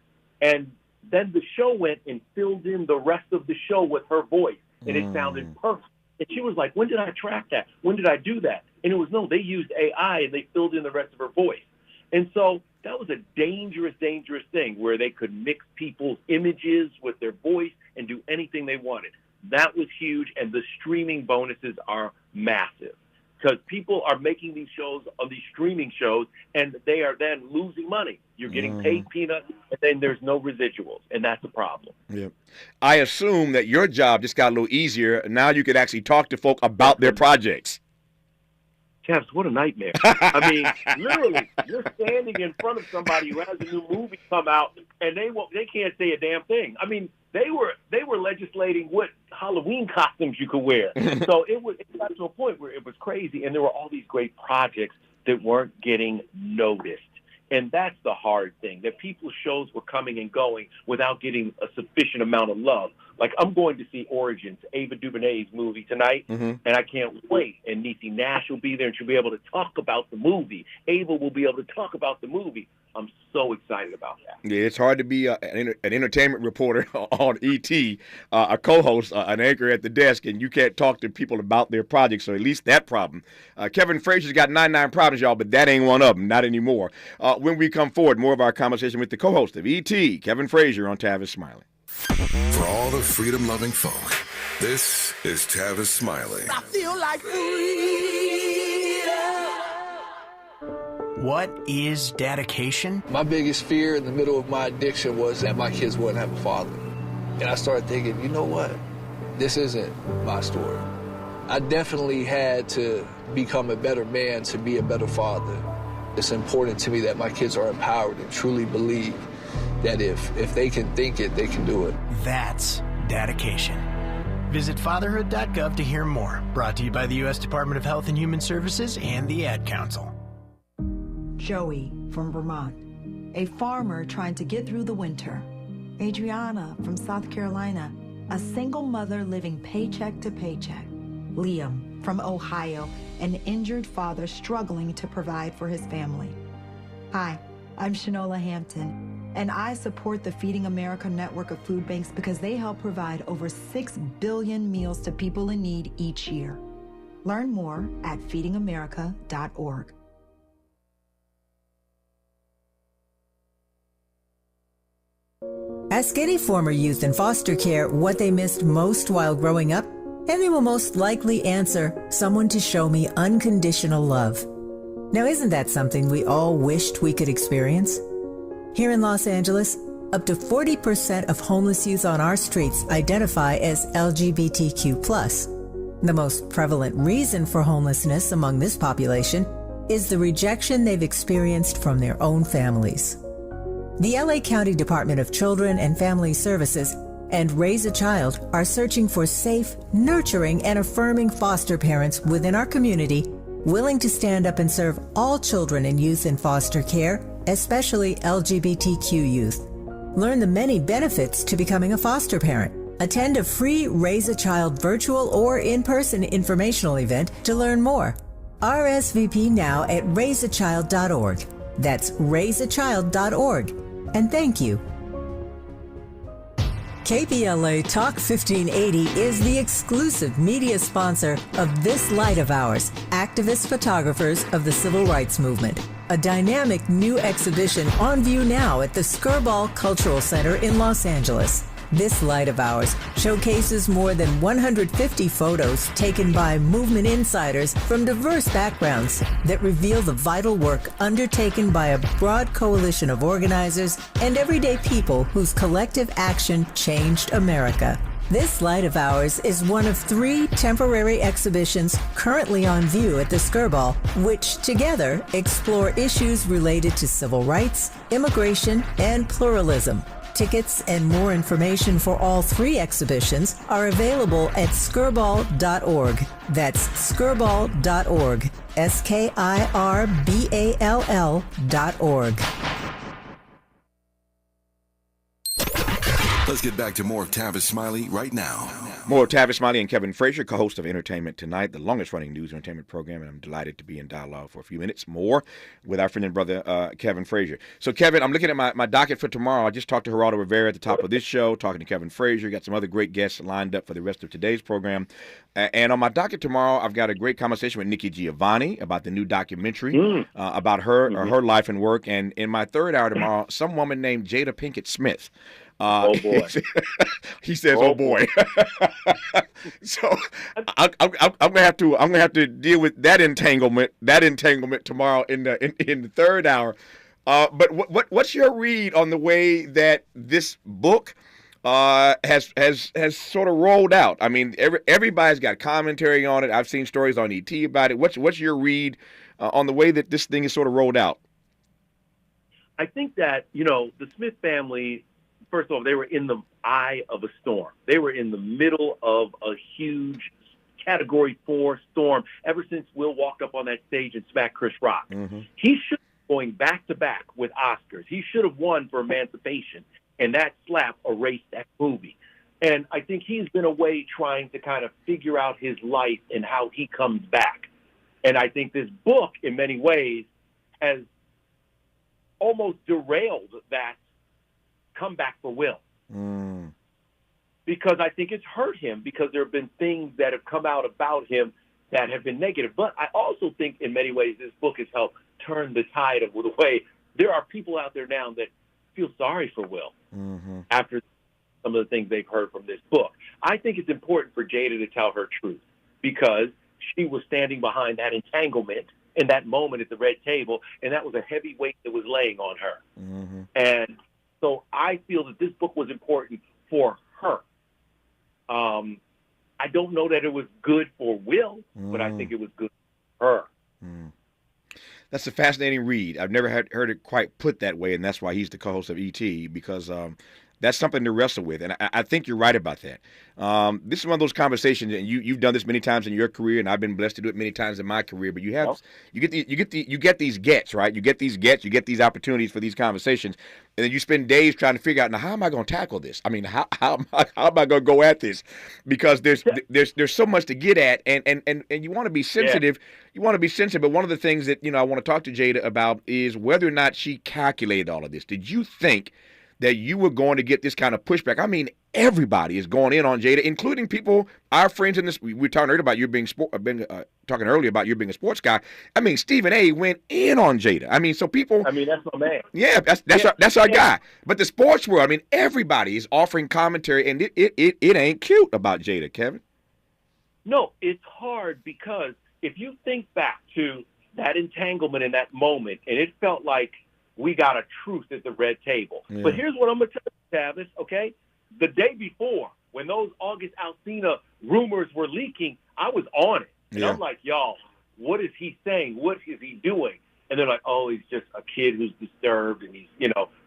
T: And then the show went and filled in the rest of the show with her voice, and it sounded perfect. And she was like, when did I track that? When did I do that? And it was, no, they used AI, and they filled in the rest of her voice. And so that was a dangerous, dangerous thing where they could mix people's images with their voice and do anything they wanted. That was huge, and the streaming bonuses are massive because people are making these shows on these streaming shows, and they are then losing money. You're getting paid peanuts, and then there's no residuals, and that's a problem.
C: Yeah. I assume that your job just got a little easier. Now you could actually talk to folk about their projects.
T: Caps, what a nightmare. I mean, literally, you're standing in front of somebody who has a new movie come out, and they can't say a damn thing. I mean, they were legislating what Halloween costumes you could wear. So it got to a point where it was crazy, and there were all these great projects that weren't getting noticed. And that's the hard thing, that people's shows were coming and going without getting a sufficient amount of love. Like, I'm going to see Origins, Ava DuVernay's movie tonight, and I can't wait. And Niecy Nash will be there, and she'll be able to talk about the movie. Ava will be able to talk about the movie. I'm so excited about that.
C: Yeah, it's hard to be an entertainment reporter on ET, a co-host, an anchor at the desk, and you can't talk to people about their projects, so at least that problem. Kevin Frazier's got 99 problems, y'all, but that ain't one of them, not anymore. When we come forward, more of our conversation with the co-host of ET, Kevin Frazier, on Tavis Smiley.
E: For all the freedom-loving folk, this is Tavis Smiley.
U: I feel like freedom. What is dedication?
V: My biggest fear in the middle of my addiction was that my kids wouldn't have a father. And I started thinking, you know what? This isn't my story. I definitely had to become a better man to be a better father. It's important to me that my kids are empowered and truly believe that if they can think it, they can do it.
U: That's dedication. Visit fatherhood.gov to hear more. Brought to you by the U.S. Department of Health and Human Services and the Ad Council.
W: Joey from Vermont, a farmer trying to get through the winter. Adriana from South Carolina, a single mother living paycheck to paycheck. Liam from Ohio, an injured father struggling to provide for his family. Hi, I'm Shanola Hampton, and I support the Feeding America network of food banks because they help provide over 6 billion meals to people in need each year. Learn more at feedingamerica.org.
R: Ask any former youth in foster care what they missed most while growing up, and they will most likely answer, someone to show me unconditional love. Now, isn't that something we all wished we could experience? Here in Los Angeles, up to 40% of homeless youth on our streets identify as LGBTQ+. The most prevalent reason for homelessness among this population is the rejection they've experienced from their own families. The LA County Department of Children and Family Services and Raise a Child are searching for safe, nurturing, and affirming foster parents within our community willing to stand up and serve all children and youth in foster care, especially LGBTQ youth. Learn the many benefits to becoming a foster parent. Attend a free Raise a Child virtual or in-person informational event to learn more. RSVP now at raiseachild.org. That's raiseachild.org. And thank you. KBLA Talk 1580 is the exclusive media sponsor of This Light of Ours, activist photographers of the Civil Rights Movement, a dynamic new exhibition on view now at the Skirball Cultural Center in Los Angeles. This Light of Ours showcases more than 150 photos taken by movement insiders from diverse backgrounds that reveal the vital work undertaken by a broad coalition of organizers and everyday people whose collective action changed America. This Light of Ours is one of 3 temporary exhibitions currently on view at the Skirball, which together explore issues related to civil rights, immigration, and pluralism. Tickets and more information for all 3 exhibitions are available at skirball.org. That's skirball.org. SKIRBALL.org.
E: Let's get back to more of Tavis Smiley right now.
C: More of Tavis Smiley and Kevin Frazier, co-host of Entertainment Tonight, the longest-running news and entertainment program, and I'm delighted to be in dialogue for a few minutes more with our friend and brother, Kevin Frazier. So, Kevin, I'm looking at my docket for tomorrow. I just talked to Geraldo Rivera at the top of this show, talking to Kevin Frazier. Got some other great guests lined up for the rest of today's program. And on my docket tomorrow, I've got a great conversation with Nikki Giovanni about the new documentary about her life and work. And in my third hour tomorrow, some woman named Jada Pinkett Smith.
T: Oh boy!
C: He says, "Oh boy." So I'm gonna have to deal with that entanglement tomorrow in the third hour. But what's your read on the way that this book has sort of rolled out? I mean, everybody's got commentary on it. I've seen stories on ET about it. What's your read on the way that this thing is sort of rolled out?
T: I think that the Smith family. First of all, they were in the eye of a storm. They were in the middle of a huge Category 4 storm ever since Will walked up on that stage and smacked Chris Rock.
C: Mm-hmm.
T: He should have going back-to-back with Oscars. He should have won for Emancipation, and that slap erased that movie. And I think he's been away trying to kind of figure out his life and how he comes back. And I think this book, in many ways, has almost derailed that comeback for Will. Because I think it's hurt him, because there have been things that have come out about him that have been negative. But I also think in many ways this book has helped turn the tide of the way there are people out there now that feel sorry for Will after some of the things they've heard from this book. I think it's important for Jada to tell her truth, because she was standing behind that entanglement in that moment at the red table, and that was a heavy weight that was laying on her. And so I feel that this book was important for her. I don't know that it was good for Will, but I think it was good for her.
C: That's a fascinating read. I've never heard it quite put that way, and that's why he's the co-host of E.T., because that's something to wrestle with, and I think you're right about that. This is one of those conversations, and you've done this many times in your career, and I've been blessed to do it many times in my career. But you get these gets, right? You get these opportunities for these conversations, and then you spend days trying to figure out, now, how am I going to tackle this? I mean, how am I going to go at this? Because there's so much to get at, and you want to be sensitive. You want to be sensitive, but one of the things that I want to talk to Jada about is whether or not she calculated all of this. Did you think that you were going to get this kind of pushback? I mean, everybody is going in on Jada, including people, our friends in this. We were talking earlier about you being talking earlier about you being a sports guy. I mean, Stephen A. went in on Jada. I mean, so people.
T: I mean, that's my man.
C: Yeah, that's our guy. But the sports world, I mean, everybody is offering commentary, and it ain't cute about Jada, Kevin.
T: No, it's hard, because if you think back to that entanglement in that moment, and it felt like we got a truce at the red table. Yeah. But here's what I'm going to tell you, Tavis, okay? The day before, when those August Alsina rumors were leaking, I was on it. And I'm like, y'all, what is he saying? What is he doing? And they're like, oh, he's just a kid who's disturbed, and he's,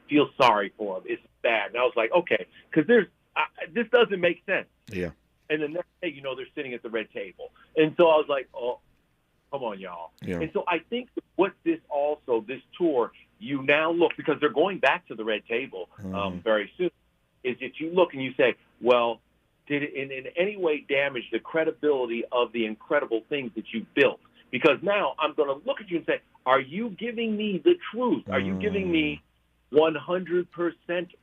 T: feels sorry for him. It's bad. And I was like, okay, because this doesn't make sense.
C: Yeah.
T: And the next day, they're sitting at the red table. And so I was like, oh, come on, y'all.
C: Yeah.
T: And so I think what this tour, you now look, because they're going back to the red table very soon, is that you look and you say, well, did it in any way damage the credibility of the incredible things that you built? Because now I'm going to look at you and say, are you giving me the truth? Are you giving me 100%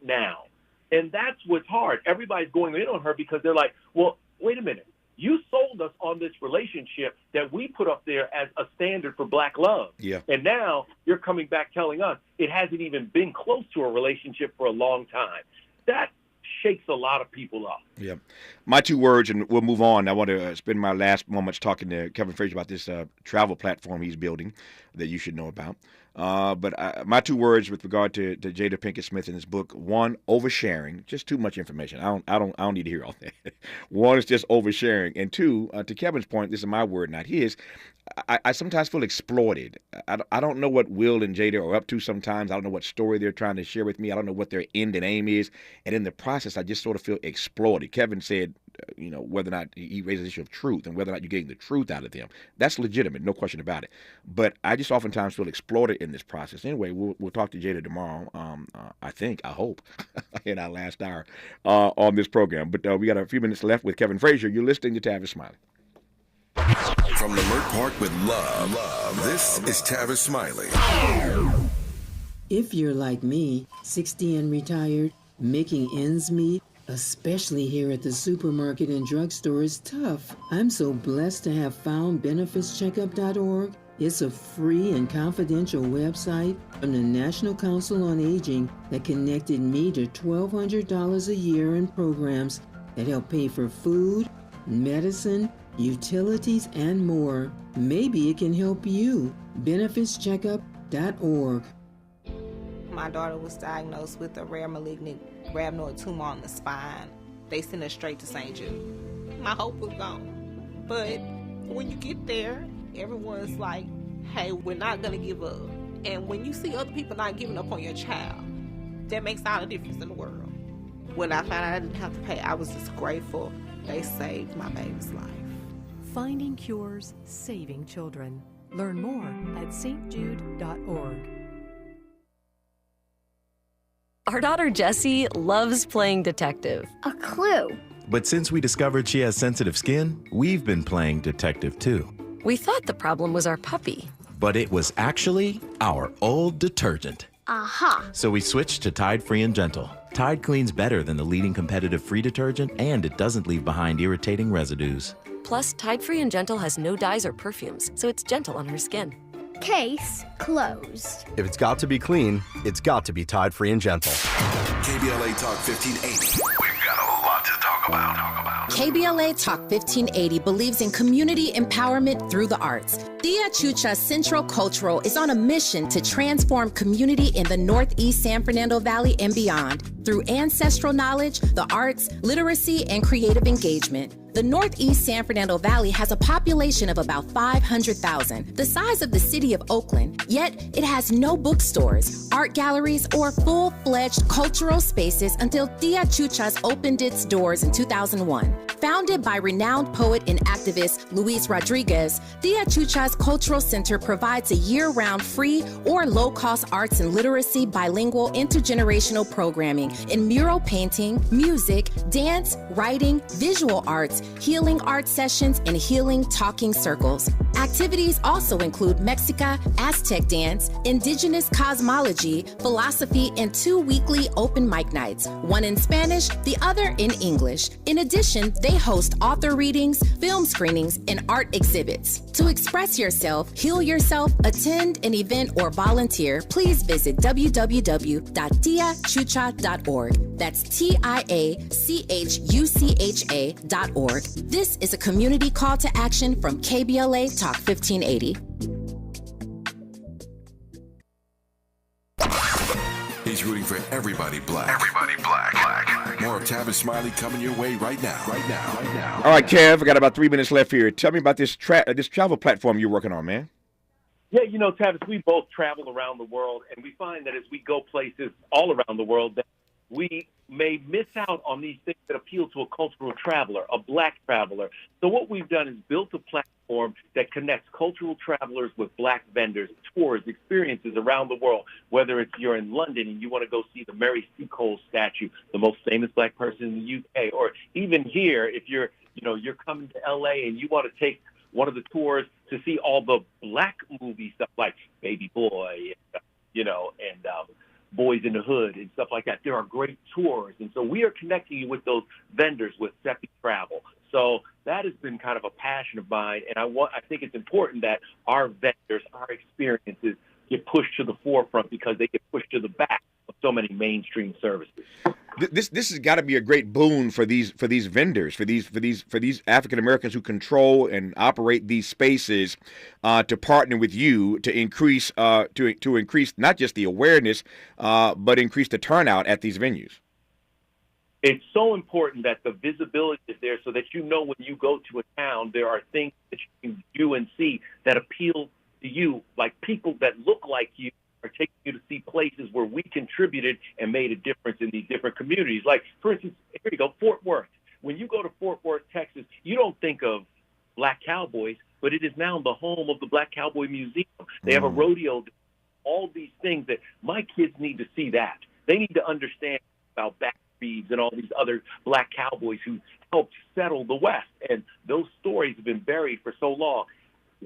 T: now? And that's what's hard. Everybody's going in on her because they're like, well, wait a minute. You sold us on this relationship that we put up there as a standard for black love.
C: Yeah.
T: And now you're coming back telling us it hasn't even been close to a relationship for a long time. That shakes a lot of people up.
C: Yeah. My two words, and we'll move on. I want to spend my last moments talking to Kevin Frazier about this travel platform he's building that you should know about. But my two words with regard to Jada Pinkett Smith in this book: one, oversharing, just too much information. I don't need to hear all that. One is just oversharing, and two, to Kevin's point, this is my word, not his. I sometimes feel exploited. I don't know what Will and Jada are up to sometimes. I don't know what story they're trying to share with me. I don't know what their end and aim is. And in the process, I just sort of feel exploited. Kevin said, whether or not he raises the issue of truth and whether or not you're getting the truth out of them. That's legitimate, no question about it. But I just oftentimes feel exploited in this process. Anyway, we'll talk to Jada tomorrow, I hope, in our last hour on this program. But we got a few minutes left with Kevin Frazier. You're listening to Tavis Smiley.
E: From Leimert Park with love, this is Tavis Smiley.
B: If you're like me, 60 and retired, making ends meet, especially here at the supermarket and drugstore, is tough. I'm so blessed to have found BenefitsCheckup.org. It's a free and confidential website from the National Council on Aging that connected me to $1,200 a year in programs that help pay for food, medicine, utilities, and more. Maybe it can help you. BenefitsCheckup.org.
F: My daughter was diagnosed with a rare malignant rhabdoid tumor on the spine. They sent her straight to St. Jude. My hope was gone. But when you get there, everyone's like, hey, we're not going to give up. And when you see other people not giving up on your child, that makes all the difference in the world. When I found out I didn't have to pay, I was just grateful. They saved my baby's life.
H: Finding cures, saving children. Learn more at stjude.org. Our daughter Jessie loves playing detective.
I: A clue.
J: But since we discovered she has sensitive skin, we've been playing detective too.
H: We thought the problem was our puppy.
J: But it was actually our old detergent.
I: Aha.
J: So we switched to Tide Free and Gentle. Tide cleans better than the leading competitive free detergent, and it doesn't leave behind irritating residues.
H: Plus, Tide Free and Gentle has no dyes or perfumes, so it's gentle on her skin.
I: Case closed.
X: If it's got to be clean, it's got to be Tide Free and Gentle.
E: KBLA Talk 1580. We've got a lot to talk about.
N: KBLA Talk 1580 believes in community empowerment through the arts. Tia Chucha Central Cultural is on a mission to transform community in the Northeast San Fernando Valley and beyond through ancestral knowledge, the arts, literacy, and creative engagement. The Northeast San Fernando Valley has a population of about 500,000, the size of the city of Oakland, yet it has no bookstores, art galleries, or full-fledged cultural spaces until Tia Chuchas opened its doors in 2001. Founded by renowned poet and activist Luis Rodriguez, Tia Chuchas Cultural Center provides a year-round free or low-cost arts and literacy bilingual intergenerational programming in mural painting, music, dance, writing, visual arts, healing art sessions, and healing talking circles. Activities also include Mexica, Aztec dance, indigenous cosmology, philosophy, and 2 weekly open mic nights, one in Spanish, the other in English. In addition, they host author readings, film screenings, and art exhibits. To express yourself, heal yourself, attend an event, or volunteer, please visit www.tiachucha.org. That's TIACHUCHA.org. This is a community call to action from KBLA Talk 1580.
E: He's rooting for everybody black. Everybody black. More of Tavis Smiley coming your way right now.
C: All right, Kev, I got about 3 minutes left here. Tell me about this travel platform you're working on, man.
T: Yeah, Tavis, we both travel around the world, and we find that as we go places all around the world, that we may miss out on these things that appeal to a cultural traveler, a black traveler. So what we've done is built a platform that connects cultural travelers with black vendors, tours, experiences around the world, whether it's you're in London and you want to go see the Mary Seacole statue, the most famous black person in the UK, or even here, if you're coming to LA and you want to take one of the tours to see all the black movie stuff like Baby Boy, and Boys in the Hood and stuff like that. There are great tours. And so we are connecting you with those vendors with Seppi Travel. So that has been kind of a passion of mine. And I think it's important that our vendors, our experiences get pushed to the forefront because they get pushed to the back of so many mainstream services.
C: This has got to be a great boon for these vendors, for these African Americans who control and operate these spaces, to partner with you to increase to increase not just the awareness, but increase the turnout at these venues.
T: It's so important that the visibility is there so that when you go to a town, there are things that you can do and see that appeal to you, like people that look like you are taking you to see places where we contributed and made a difference in these different communities. Like, for instance, here you go, Fort Worth. When you go to Fort Worth, Texas, you don't think of black cowboys, but it is now the home of the Black Cowboy Museum. They have a rodeo, all these things that my kids need to see that. They need to understand about Back Reeves and all these other black cowboys who helped settle the West. And those stories have been buried for so long.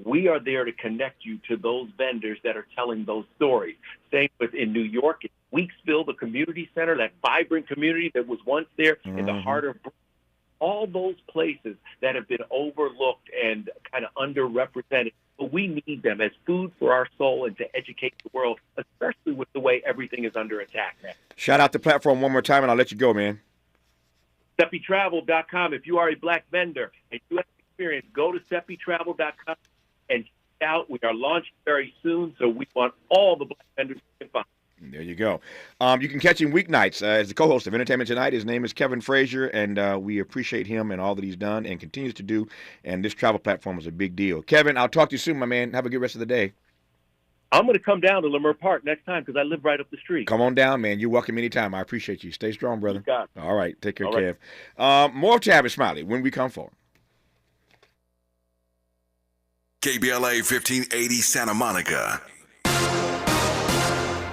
T: We are there to connect you to those vendors that are telling those stories. Same with in New York, in Weeksville, the community center, that vibrant community that was once there in the heart of all those places that have been overlooked and kind of underrepresented. But we need them as food for our soul and to educate the world, especially with the way everything is under attack now.
C: Shout out the platform one more time, and I'll let you go, man.
T: SeppiTravel.com. If you are a black vendor and you have experience, go to SeppiTravel.com and check it out. We are launching very soon, so we want all the black vendors we can find.
C: There you go. You can catch him weeknights as the co-host of Entertainment Tonight. His name is Kevin Frazier, and we appreciate him and all that he's done and continues to do. And this travel platform is a big deal. Kevin, I'll talk to you soon, my man. Have a good rest of the day.
T: I'm going to come down to Leimert Park next time because I live right up the street.
C: Come on down, man. You're welcome anytime. I appreciate you. Stay strong, brother.
T: You got it.
C: All right. Take care,
T: all
C: Kev.
T: Right.
C: More of Tavis Smiley when we come forward.
E: KBLA 1580 Santa Monica.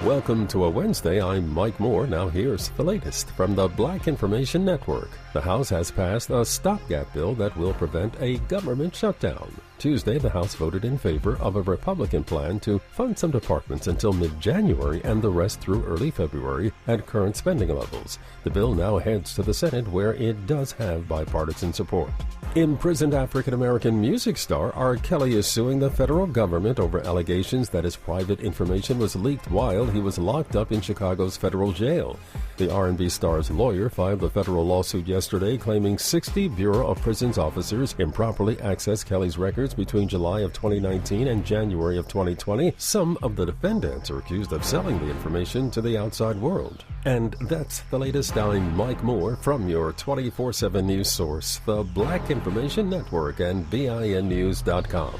A: Welcome to a Wednesday. I'm Mike Moore. Now here's the latest from the Black Information Network. The House has passed a stopgap bill that will prevent a government shutdown. Tuesday, the House voted in favor of a Republican plan to fund some departments until mid-January and the rest through early February at current spending levels. The bill now heads to the Senate, where it does have bipartisan support. Imprisoned African-American music star R. Kelly is suing the federal government over allegations that his private information was leaked while he was locked up in Chicago's federal jail. The R&B star's lawyer filed a federal lawsuit yesterday claiming 60 Bureau of Prisons officers improperly accessed Kelly's records between July of 2019 and January of 2020. Some of the defendants are accused of selling the information to the outside world. And that's the latest. I'm Mike Moore from your 24/7 news source, the Black Information Network and BINnews.com.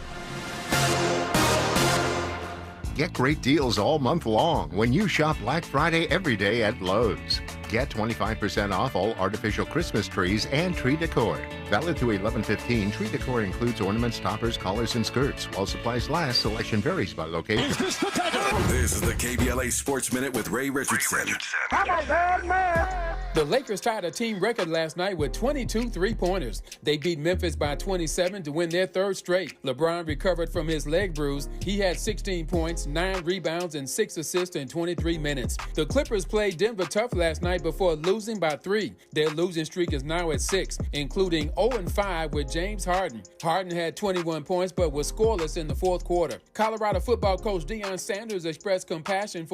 K: Get great deals all month long when you shop Black Friday every day at Lowe's. Get 25% off all artificial Christmas trees and tree decor. Valid through 11/15, tree decor includes ornaments, toppers, collars, and skirts. While supplies last, selection varies by location.
E: This is the KBLA Sports Minute with Ray Richardson.
L: I'm a bad man. The Lakers tied a team record last night with 22 three-pointers. They beat Memphis by 27 to win their third straight. LeBron recovered from his leg bruise. He had 16 points, 9 rebounds, and 6 assists in 23 minutes. The Clippers played Denver tough last night before losing by 3. Their losing streak is now at 6, including 0-5 with James Harden. Harden had 21 points but was scoreless in the fourth quarter. Colorado football coach Deion Sanders expressed compassion for